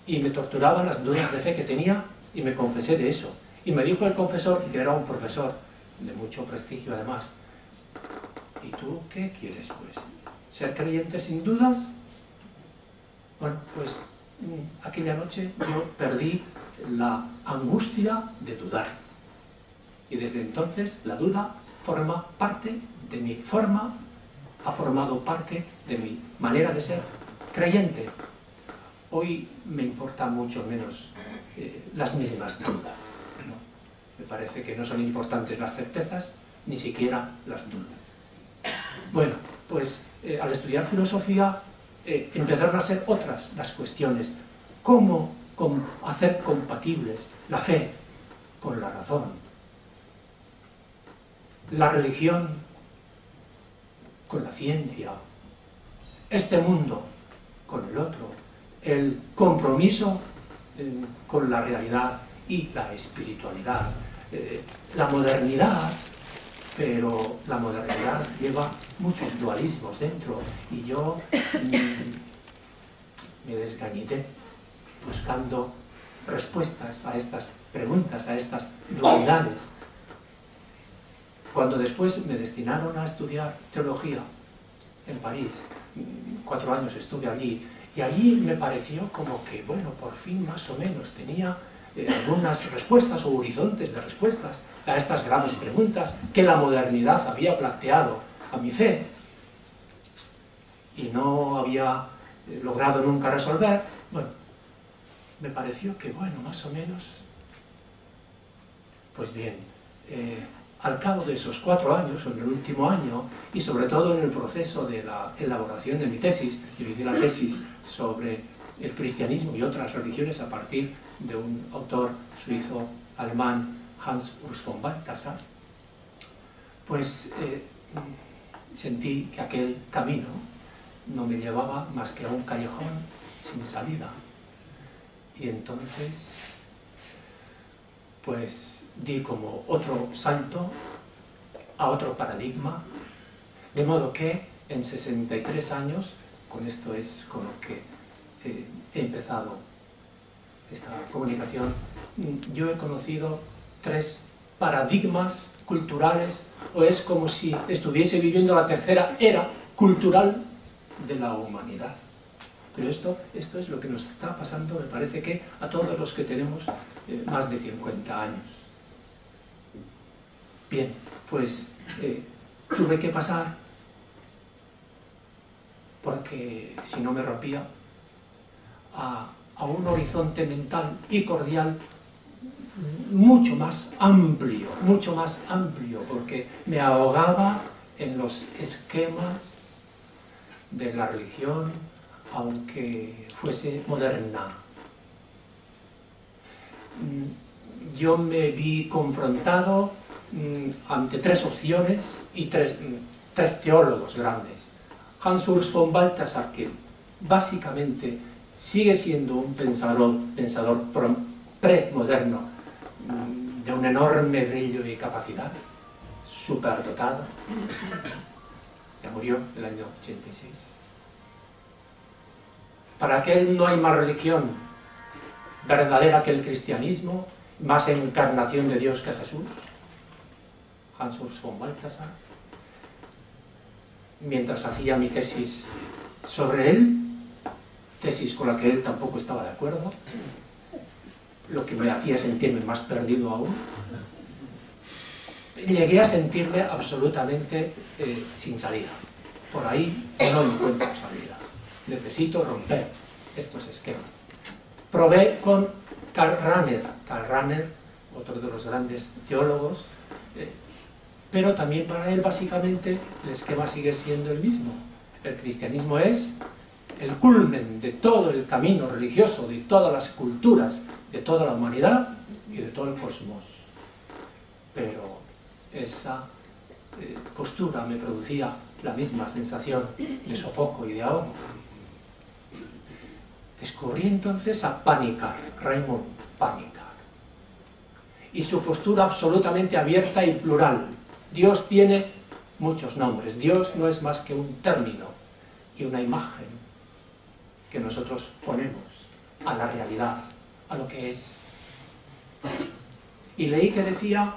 y me torturaban las dudas de fe que tenía, y me confesé de eso. Y me dijo el confesor, que era un profesor de mucho prestigio además: ¿y tú qué quieres, pues? ¿Ser creyente sin dudas? Bueno, pues aquella noche yo perdí la angustia de dudar, y desde entonces la duda forma parte de mi forma, ha formado parte de mi manera de ser creyente. Hoy me importan mucho menos las mismas dudas, ¿no? Me parece que no son importantes las certezas, ni siquiera las dudas. Bueno, pues al estudiar filosofía empezaron a ser otras las cuestiones. ¿Cómo hacer compatibles la fe con la razón? La religión con la ciencia, este mundo con el otro, el compromiso con la realidad y la espiritualidad, la modernidad, pero la modernidad lleva muchos dualismos dentro, y yo me desgañité buscando respuestas a estas preguntas, a estas dualidades. Cuando después me destinaron a estudiar teología en París, 4 años estuve allí, y allí me pareció como que, bueno, por fin más o menos tenía algunas respuestas o horizontes de respuestas a estas grandes preguntas que la modernidad había planteado a mi fe y no había logrado nunca resolver. Bueno, me pareció que, bueno, más o menos, pues bien, al cabo de esos 4 años, o en el último año, y sobre todo en el proceso de la elaboración de mi tesis, yo hice la tesis sobre el cristianismo y otras religiones a partir de un autor suizo-alemán, Hans Urs von Balthasar, pues sentí que aquel camino no me llevaba más que a un callejón sin salida. Y entonces, pues di como otro salto a otro paradigma, de modo que en 63 años, con esto es con lo que he empezado esta comunicación, yo he conocido 3 paradigmas culturales, o es como si estuviese viviendo la tercera era cultural de la humanidad. Pero esto es lo que nos está pasando, me parece que a todos los que tenemos más de 50 años. Bien, pues tuve que pasar, porque si no me rompía, a un horizonte mental y cordial mucho más amplio, porque me ahogaba en los esquemas de la religión, aunque fuese moderna. Yo me vi confrontado ante tres opciones y tres teólogos grandes. Hans Urs von Balthasar, que básicamente sigue siendo un pensador premoderno, de un enorme brillo y capacidad, superdotado, ya murió en el año 86. Para aquel no hay más religión verdadera que el cristianismo, más encarnación de Dios que Jesús, Hans Urs von Balthasar. Mientras hacía mi tesis sobre él, tesis con la que él tampoco estaba de acuerdo, lo que me hacía sentirme más perdido aún, llegué a sentirme absolutamente sin salida. Por ahí no encuentro salida. Necesito romper estos esquemas. Probé con Karl Rahner, otro de los grandes teólogos, pero también para él básicamente el esquema sigue siendo el mismo. El cristianismo es el culmen de todo el camino religioso, de todas las culturas, de toda la humanidad y de todo el cosmos. Pero esa postura me producía la misma sensación de sofoco y de ahogo. Descubrí entonces a Panikkar, Raymond Panikkar, y su postura absolutamente abierta y plural. Dios tiene muchos nombres. Dios no es más que un término y una imagen que nosotros ponemos a la realidad, a lo que es. Y leí que decía,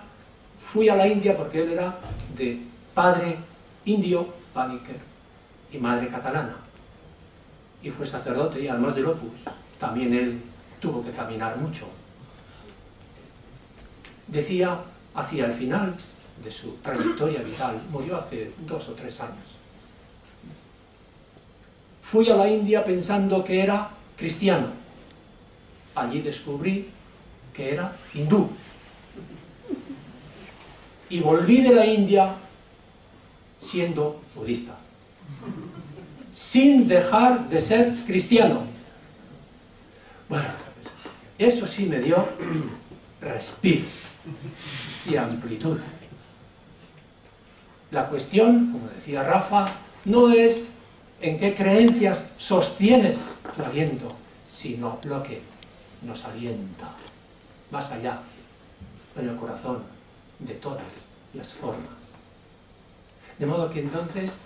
fui a la India porque él era de padre indio, Panikkar, y madre catalana. Y fue sacerdote y además del Opus. También él tuvo que caminar mucho. Decía, hacia el final de su trayectoria vital, murió hace 2 o 3 años. Fui a la India pensando que era cristiano. Allí descubrí que era hindú. Y volví de la India siendo budista, sin dejar de ser cristiano. Bueno, eso sí me dio respiro y amplitud. La cuestión, como decía Rafa, no es en qué creencias sostienes tu aliento, sino lo que nos alienta, más allá, en el corazón de todas las formas. De modo que entonces,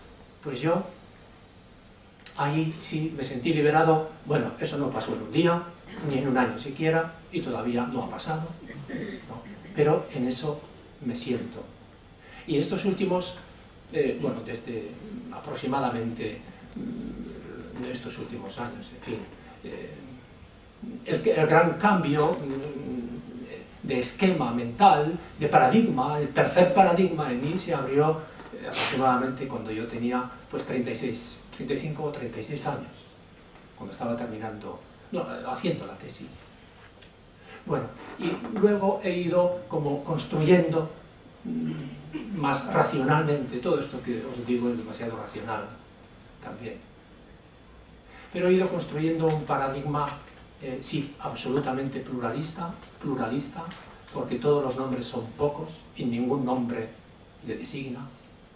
pues yo, ahí sí me sentí liberado. Bueno, eso no pasó en un día, ni en un año siquiera, y todavía no ha pasado, ¿no? Pero en eso me siento. Y estos últimos, bueno, desde aproximadamente estos últimos años, en fin, el gran cambio de esquema mental, de paradigma, el tercer paradigma en mí se abrió aproximadamente cuando yo tenía pues 35 o 36 años, cuando estaba terminando, no, haciendo la tesis. Bueno, y luego he ido como construyendo más racionalmente. Todo esto que os digo es demasiado racional también. Pero he ido construyendo un paradigma, sí, absolutamente pluralista, porque todos los nombres son pocos y ningún nombre le designa,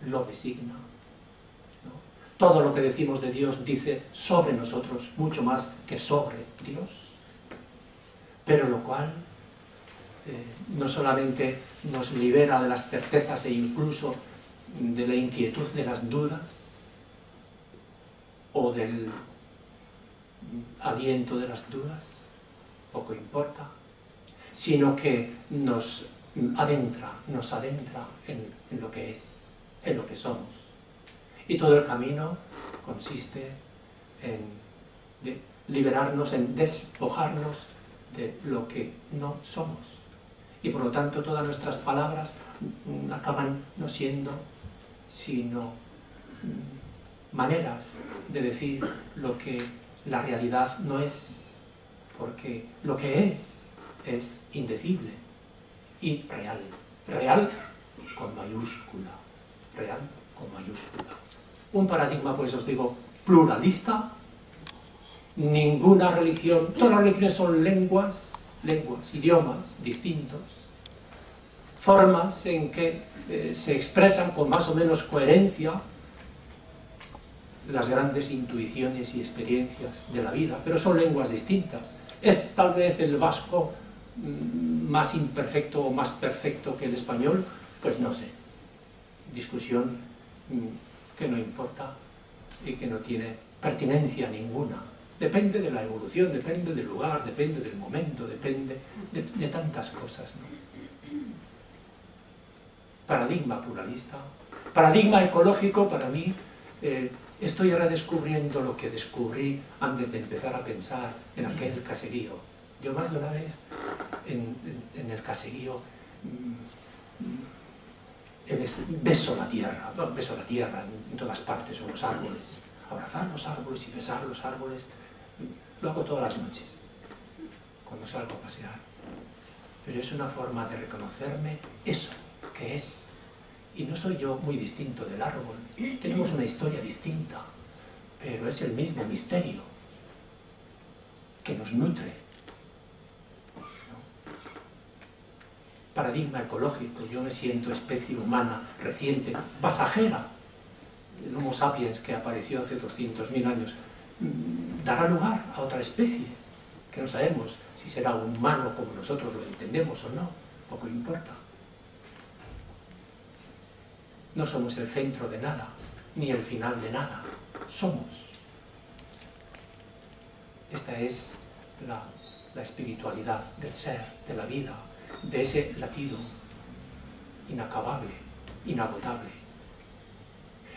lo designa, ¿no? Todo lo que decimos de Dios dice sobre nosotros mucho más que sobre Dios, pero lo cual no solamente nos libera de las certezas e incluso de la inquietud de las dudas o del aliento de las dudas, poco importa, sino que nos adentra en lo que es, en lo que somos. Y todo el camino consiste en liberarnos, en despojarnos de lo que no somos. Y por lo tanto todas nuestras palabras acaban no siendo sino maneras de decir lo que la realidad no es, porque lo que es indecible. y real. Real con mayúscula. Real con mayúscula. Un paradigma, pues os digo, pluralista. Ninguna religión, todas las religiones son lenguas, idiomas distintos, formas en que se expresan con más o menos coherencia las grandes intuiciones y experiencias de la vida, pero son lenguas distintas. ¿Es tal vez el vasco más imperfecto o más perfecto que el español? Pues no sé. Discusión que no importa y que no tiene pertinencia ninguna. Depende de la evolución, depende del lugar, depende del momento, depende de tantas cosas, ¿no? Paradigma pluralista, paradigma ecológico. Para mí, estoy redescubriendo lo que descubrí antes de empezar a pensar en aquel caserío. Yo más de una vez en el caserío beso la tierra, no, beso la tierra en todas partes, o los árboles. Abrazar los árboles y besar los árboles, lo hago todas las noches, cuando salgo a pasear. Pero es una forma de reconocerme eso, que es. Y no soy yo muy distinto del árbol, tenemos una historia distinta, pero es el mismo misterio que nos nutre. ¿No? Paradigma ecológico, yo me siento especie humana reciente, pasajera. El Homo sapiens que apareció hace 200.000 años dará lugar a otra especie, que no sabemos si será un humano como nosotros lo entendemos o no, poco importa. No somos el centro de nada, ni el final de nada, somos. Esta es la espiritualidad del ser, de la vida, de ese latido inacabable, inagotable.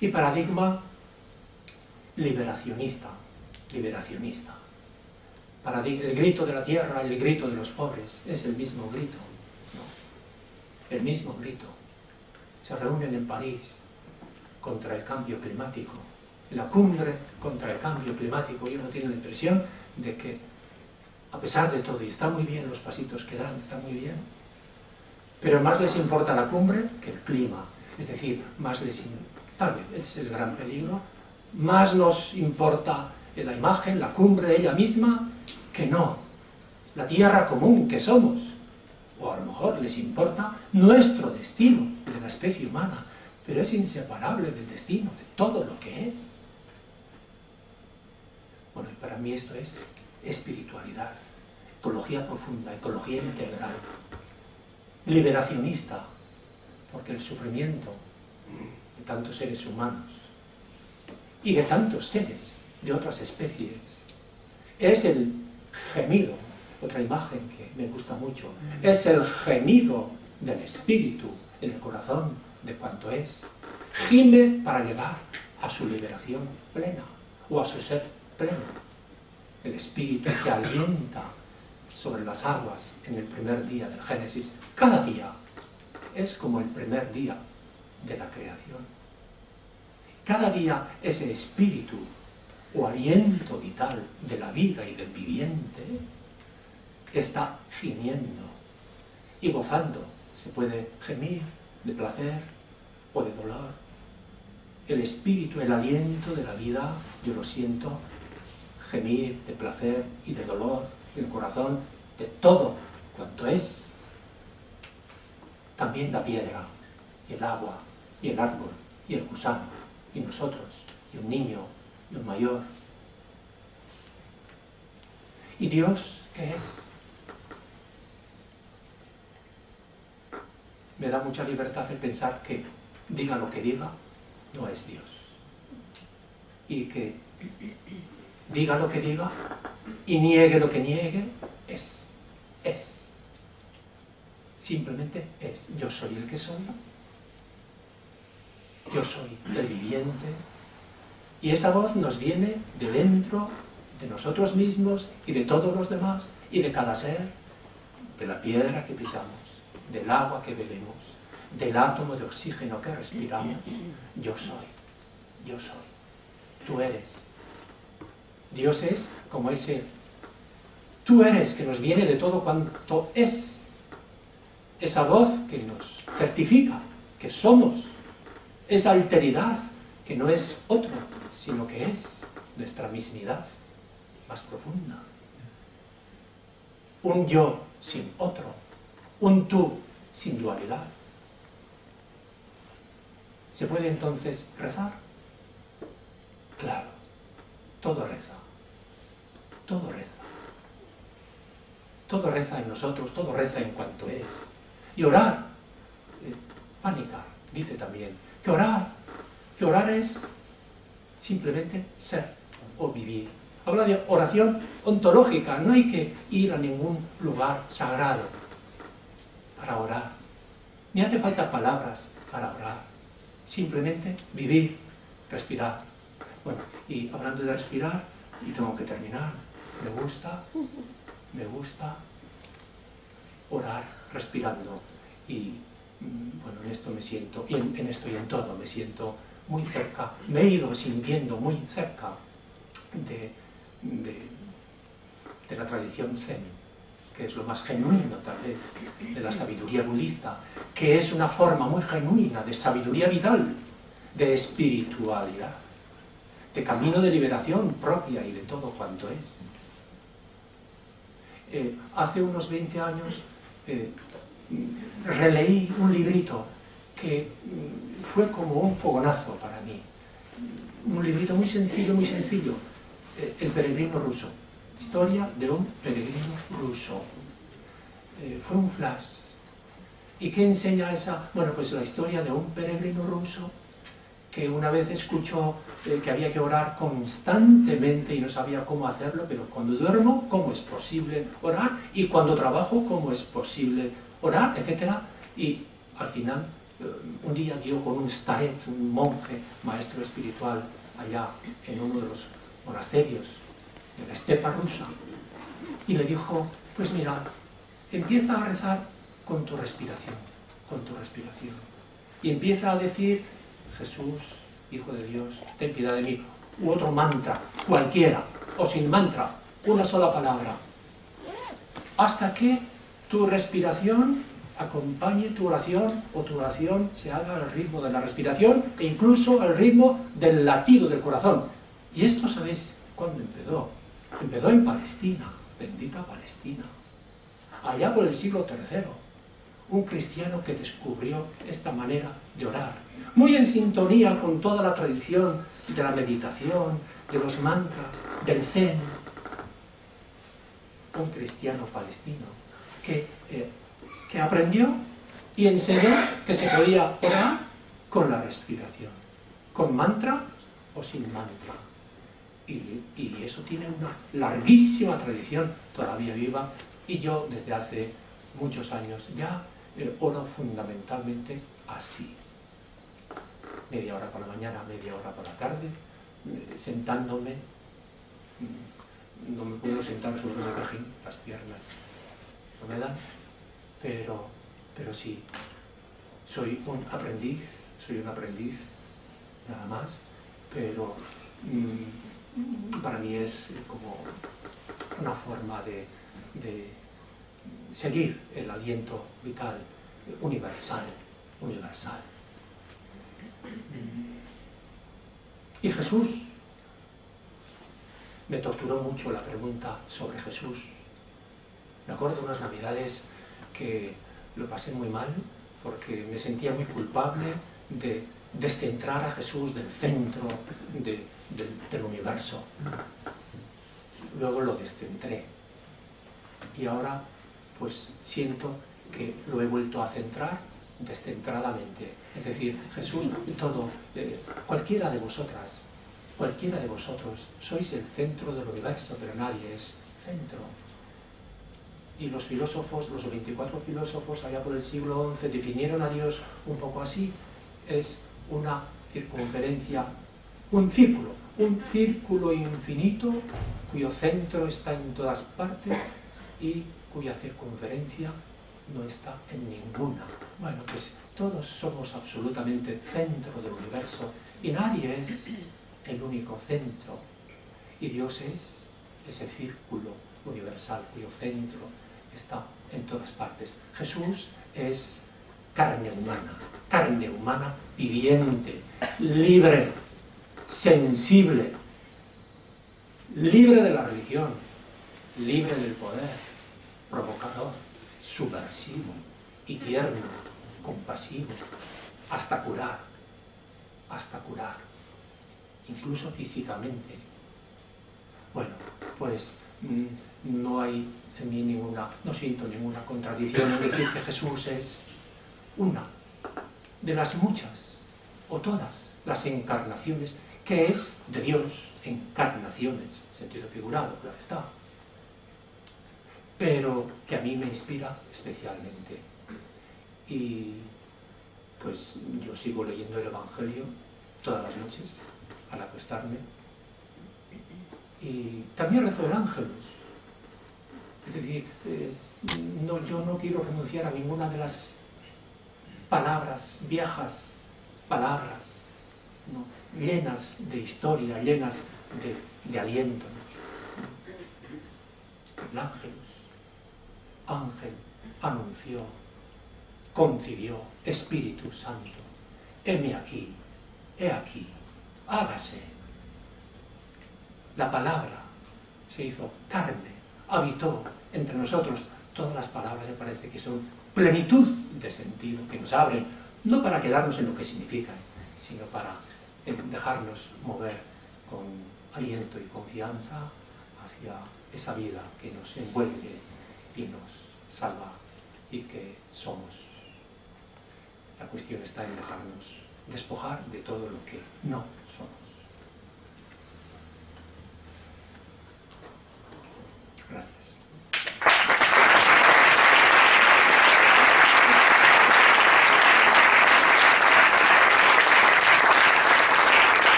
Y paradigma liberacionista. El grito de la tierra, el grito de los pobres, es el mismo grito. ¿No? El mismo grito. Se reúnen en París contra el cambio climático. En la cumbre contra el cambio climático. Y uno tiene la impresión de que, a pesar de todo, y está muy bien los pasitos que dan, está muy bien, pero más les importa la cumbre que el clima. Es decir, tal vez es el gran peligro, más nos importa la imagen, la cumbre ella misma, que no, la tierra común que somos. O a lo mejor les importa nuestro destino, de la especie humana, pero es inseparable del destino, de todo lo que es. Bueno, y para mí esto es espiritualidad, ecología profunda, ecología integral, liberacionista, porque el sufrimiento de tantos seres humanos y de tantos seres de otras especies es el gemido, otra imagen que me gusta mucho, es el gemido del espíritu en el corazón de cuanto es. Gime para llegar a su liberación plena o a su ser pleno. El espíritu que alienta sobre las aguas en el primer día del Génesis, cada día es como el primer día de la creación. Cada día ese espíritu o aliento vital de la vida y del viviente está gimiendo y gozando. Se puede gemir de placer o de dolor. El espíritu, el aliento de la vida, yo lo siento, gemir de placer y de dolor en el corazón de todo cuanto es. También la piedra, y el agua, y el árbol, y el gusano, y nosotros, y un niño, y un mayor. ¿Y Dios qué es? Me da mucha libertad el pensar que diga lo que diga, no es Dios. Y que diga lo que diga y niegue lo que niegue, es. Simplemente es. Yo soy el que soy. Yo soy el viviente. Y esa voz nos viene de dentro de nosotros mismos y de todos los demás y de cada ser, de la piedra que pisamos, del agua que bebemos, del átomo de oxígeno que respiramos. Yo soy, tú eres. Dios es como ese tú eres que nos viene de todo cuanto es. esa voz que nos certifica que somos, esa alteridad que no es otro, sino que es nuestra mismidad más profunda. Un yo sin otro, un tú sin dualidad. ¿Se puede entonces rezar? Claro, todo reza, todo reza. Todo reza en nosotros, todo reza en cuanto es. Y orar, Panikkar dice también, que orar es simplemente ser o vivir. Habla de oración ontológica, no hay que ir a ningún lugar sagrado para orar. Ni hace falta palabras para orar. Simplemente vivir, respirar. Bueno, y hablando de respirar, y tengo que terminar, me gusta orar respirando. Y bueno, en esto me siento, y en esto y en todo me siento muy cerca, me he ido sintiendo muy cerca de la tradición zen, que es lo más genuino tal vez de la sabiduría budista, que es una forma muy genuina de sabiduría vital, de espiritualidad, de camino de liberación propia y de todo cuanto es. Hace unos 20 años releí un librito que fue como un fogonazo para mí. Un librito muy sencillo, El peregrino ruso. Historia de un peregrino ruso. Fue un flash. ¿Y qué enseña esa? Bueno, pues la historia de un peregrino ruso que una vez escuchó que había que orar constantemente y no sabía cómo hacerlo, pero cuando duermo, ¿cómo es posible orar? Y cuando trabajo, ¿cómo es posible orar? Etcétera. Y al final, un día dio con un starec, un monje, maestro espiritual, allá en uno de los monasterios de la estepa rusa, y le dijo, pues mira, empieza a rezar con tu respiración, y empieza a decir, Jesús, Hijo de Dios, ten piedad de mí, u otro mantra, cualquiera, o sin mantra, una sola palabra, hasta que tu respiración acompañe tu oración, o tu oración se haga al ritmo de la respiración, e incluso al ritmo del latido del corazón. Y esto, ¿sabéis cuándo empezó? Empezó en Palestina, bendita Palestina, allá por el siglo III. Un cristiano que descubrió esta manera de orar, muy en sintonía con toda la tradición de la meditación, de los mantras, del zen. Un cristiano palestino que aprendió y enseñó que se podía orar con la respiración, con mantra o sin mantra. Y eso tiene una larguísima tradición todavía viva, y yo desde hace muchos años ya oro fundamentalmente así. Media hora por la mañana, media hora por la tarde, sentándome. No me puedo sentar sobre un cojín, las piernas no me dan, pero sí, soy un aprendiz, nada más, pero para mí es como una forma de seguir el aliento vital universal. Y Jesús, me torturó mucho la pregunta sobre Jesús. Me acuerdo de unas navidades que lo pasé muy mal porque me sentía muy culpable de descentrar a Jesús del centro del universo. Luego lo descentré y ahora pues siento que lo he vuelto a centrar descentradamente. Es decir, Jesús, todo, cualquiera de vosotros sois el centro del universo, pero nadie es centro. Y los filósofos, los 24 filósofos allá por el siglo XI definieron a Dios un poco así: es una circunferencia, un círculo infinito cuyo centro está en todas partes y cuya circunferencia no está en ninguna. Bueno, pues todos somos absolutamente centro del universo y nadie es el único centro. Y Dios es ese círculo universal cuyo centro está en todas partes. Jesús es carne humana viviente, libre, sensible, libre de la religión, libre del poder, provocador, subversivo y tierno, compasivo, hasta curar, incluso físicamente. Bueno, pues no hay en mí no siento ninguna contradicción en decir que Jesús es una de las muchas, o todas, las encarnaciones, que es de Dios, encarnaciones, sentido figurado, claro está, pero que a mí me inspira especialmente. Y pues yo sigo leyendo el Evangelio todas las noches al acostarme, y también rezo el Ángelus. Es decir, yo no quiero renunciar a ninguna de las palabras, viejas palabras, ¿no?, llenas de historia, llenas de aliento. El ángel anunció, concibió, Espíritu Santo, heme aquí, he aquí, hágase. La palabra se hizo carne, habitó entre nosotros. Todas las palabras me parece que son plenitud de sentido, que nos abren, no para quedarnos en lo que significan, sino para dejarnos mover con aliento y confianza hacia esa vida que nos envuelve y nos salva y que somos. La cuestión está en dejarnos despojar de todo lo que no somos. Gracias.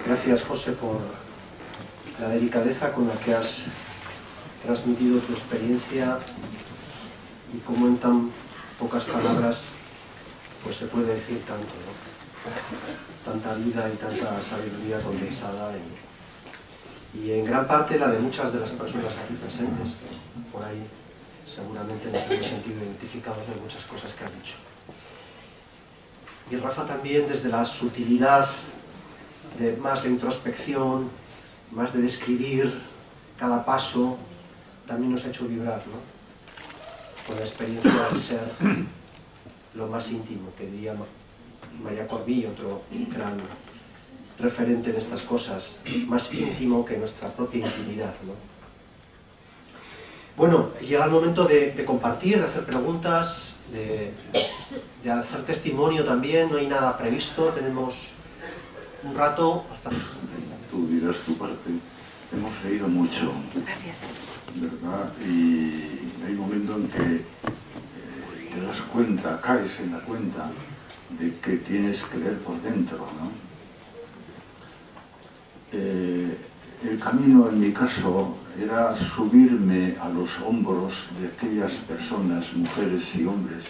Gracias, José, por la delicadeza con la que has transmitido tu experiencia y cómo en tan pocas palabras pues se puede decir tanto, ¿no? Tanta vida y tanta sabiduría condensada y en gran parte la de muchas de las personas aquí presentes. Por ahí seguramente nos hemos sentido identificados en muchas cosas que has dicho. Y Rafa también, desde la sutilidad de más la introspección, más de describir cada paso, también nos ha hecho vibrar, ¿no?, con la experiencia de ser lo más íntimo, que diría María Corbí, otro gran referente en estas cosas, más íntimo que nuestra propia intimidad, ¿no? Bueno, llega el momento de compartir, de hacer preguntas, de hacer testimonio también. No hay nada previsto, tenemos un rato hasta... Tú dirás tu parte. Hemos leído mucho, ¿verdad? Y hay un momento en que te das cuenta, caes en la cuenta de que tienes que leer por dentro, ¿no? El camino, en mi caso, era subirme a los hombros de aquellas personas, mujeres y hombres,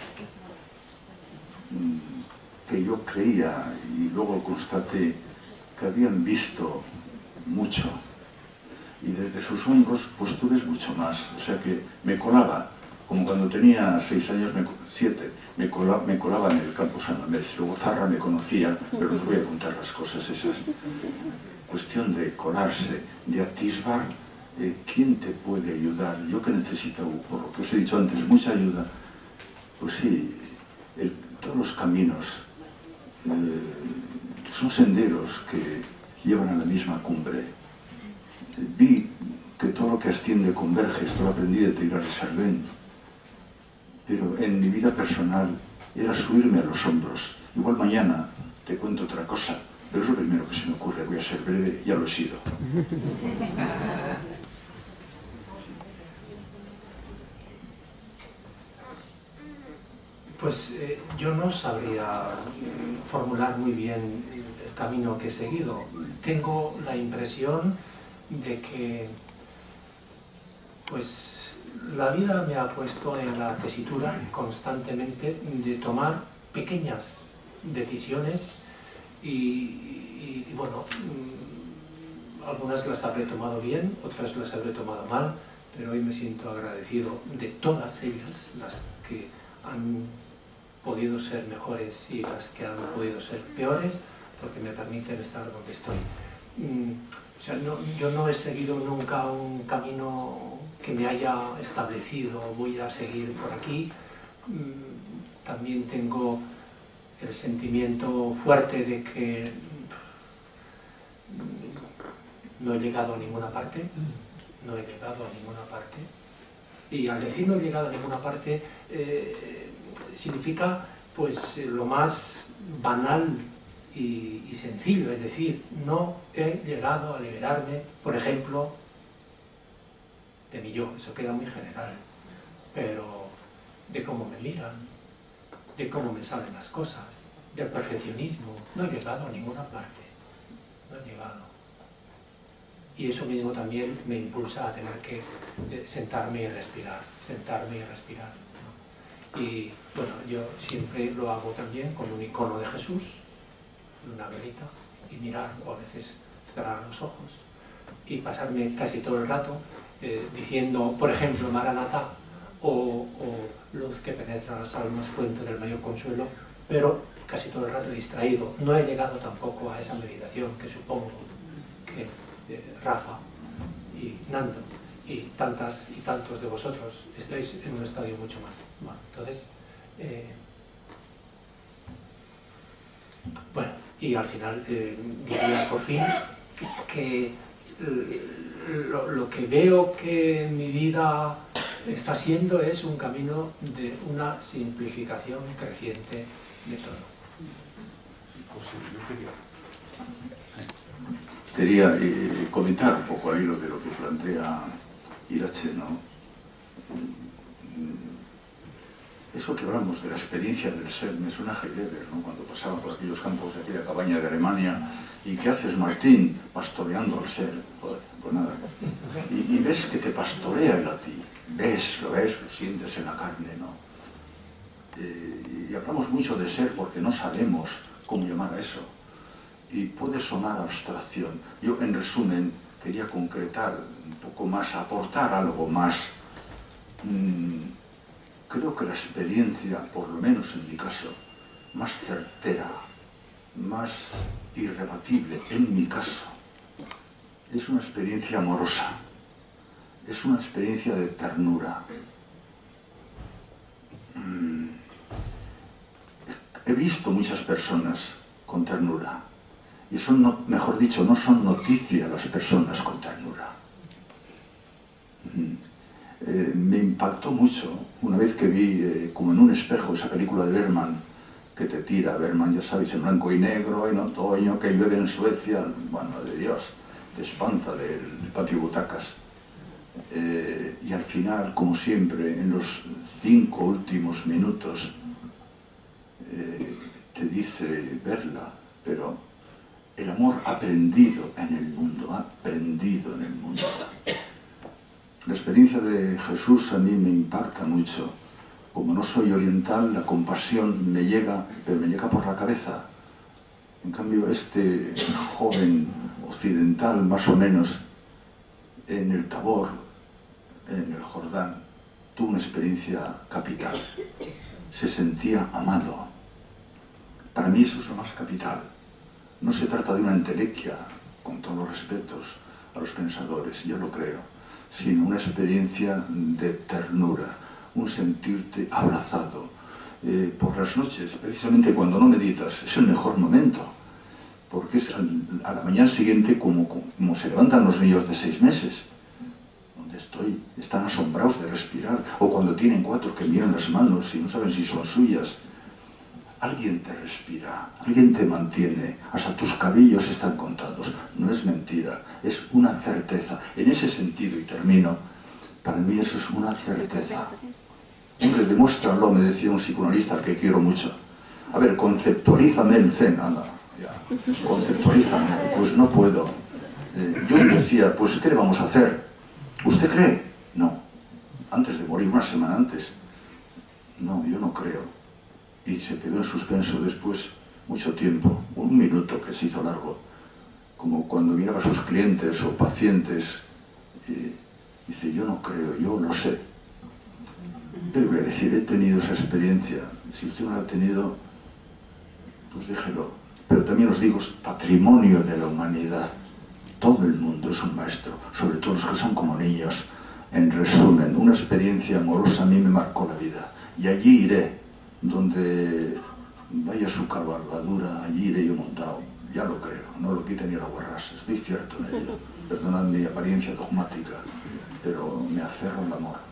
que yo creía y luego constaté que habían visto mucho. Y desde sus hombros, pues tú ves mucho más. O sea que me colaba, como cuando tenía 6 años, 7, me colaba en el campo San Mamés. Luego Zarra me conocía, pero no os voy a contar las cosas esas. Cuestión de colarse, de atisbar quién te puede ayudar. Yo que necesito, por lo que os he dicho antes, mucha ayuda. Pues sí, todos los caminos son senderos que llevan a la misma cumbre. Vi que todo lo que asciende converge, esto lo aprendí de Teilhard de Chardin, pero en mi vida personal era subirme a los hombros. Igual mañana te cuento otra cosa, pero es lo primero que se me ocurre. Voy a ser breve, ya lo he sido. Pues yo no sabría formular muy bien el camino que he seguido. Tengo la impresión de que pues la vida me ha puesto en la tesitura constantemente de tomar pequeñas decisiones y bueno, algunas las habré tomado bien, otras las habré tomado mal, pero hoy me siento agradecido de todas ellas, las que han podido ser mejores y las que han podido ser peores, porque me permiten estar donde estoy. O sea, yo no he seguido nunca un camino que me haya establecido, voy a seguir por aquí. También tengo el sentimiento fuerte de que no he llegado a ninguna parte, y al decir no he llegado a ninguna parte significa pues lo más banal y sencillo, es decir, no he llegado a liberarme, por ejemplo, de mi yo, eso queda muy general, pero de cómo me miran, de cómo me salen las cosas, del perfeccionismo, no he llegado a ninguna parte, no he llegado. Y eso mismo también me impulsa a tener que sentarme y respirar, ¿no? Y bueno, yo siempre lo hago también con un icono de Jesús, una velita, y mirar, o a veces cerrar los ojos, y pasarme casi todo el rato diciendo, por ejemplo, Maranatá, o luz que penetra las almas, fuente del mayor consuelo, pero casi todo el rato distraído. No he llegado tampoco a esa meditación que supongo que Rafa y Nando y tantas y tantos de vosotros estáis en un estadio mucho más. Bueno, entonces, bueno, y al final diría por fin que lo que veo que mi vida está siendo es un camino de una simplificación creciente de todo. Quería comentar un poco al hilo de lo que plantea Irache, ¿no? Eso que hablamos de la experiencia del ser me suena a Heidegger, ¿no? Cuando pasaba por aquellos campos de aquella cabaña de Alemania. ¿Y qué haces, Martín? Pastoreando al ser. Joder, pues nada. Y ves que te pastorea él a ti. Lo ves, lo sientes en la carne, ¿no? Y hablamos mucho de ser porque no sabemos cómo llamar a eso. Y puede sonar abstracción. Yo, en resumen, quería concretar un poco más, aportar algo más. Creo que la experiencia, por lo menos en mi caso, más certera, más irrebatible, en mi caso, es una experiencia amorosa, es una experiencia de ternura. He visto muchas personas con ternura, y son, mejor dicho, no son noticia las personas con ternura. Me impactó mucho una vez que vi, como en un espejo, esa película de Bergman, que te tira, Bergman, ya sabéis, en blanco y negro, en otoño, que llueve en Suecia, bueno, de Dios, te espanta del patio butacas. Y al final, como siempre, en los 5 últimos minutos, te dice verla, pero el amor ha aprendido en el mundo, La experiencia de Jesús a mí me impacta mucho. Como no soy oriental, la compasión me llega, pero me llega por la cabeza. En cambio, este joven occidental, más o menos, en el Tabor, en el Jordán, tuvo una experiencia capital. Se sentía amado. Para mí eso es lo más capital. No se trata de una entelequia, con todos los respetos a los pensadores, yo lo creo, sino una experiencia de ternura, un sentirte abrazado. Por las noches, precisamente cuando no meditas, es el mejor momento, porque es a la mañana siguiente como se levantan los niños de 6 meses. Donde estoy, están asombrados de respirar, o cuando tienen 4 que miran las manos y no saben si son suyas. Alguien te respira, alguien te mantiene, hasta tus cabellos están contados. No es mentira, es una certeza. En ese sentido, y termino, para mí eso es una certeza. Hombre, demuéstralo, me decía un psicoanalista al que quiero mucho. A ver, conceptualízame el Zen, anda, ya. Conceptualízame, pues no puedo. Yo decía, pues ¿qué le vamos a hacer? ¿Usted cree? No. Antes de morir, una semana antes. No, yo no creo. Y se quedó en suspenso después mucho tiempo, un minuto que se hizo largo, como cuando miraba a sus clientes o pacientes, dice, yo no creo, yo lo sé. Pero voy a decir, he tenido esa experiencia. Si usted no la ha tenido, pues déjelo. Pero también os digo, es patrimonio de la humanidad. Todo el mundo es un maestro, sobre todo los que son como niños. En resumen, una experiencia amorosa a mí me marcó la vida. Y allí iré, donde vaya su cabalgadura, allí iré yo montado. Ya lo creo, no lo quita ni la guarras, estoy cierto en ello. Perdonad mi apariencia dogmática, pero me aferro al amor.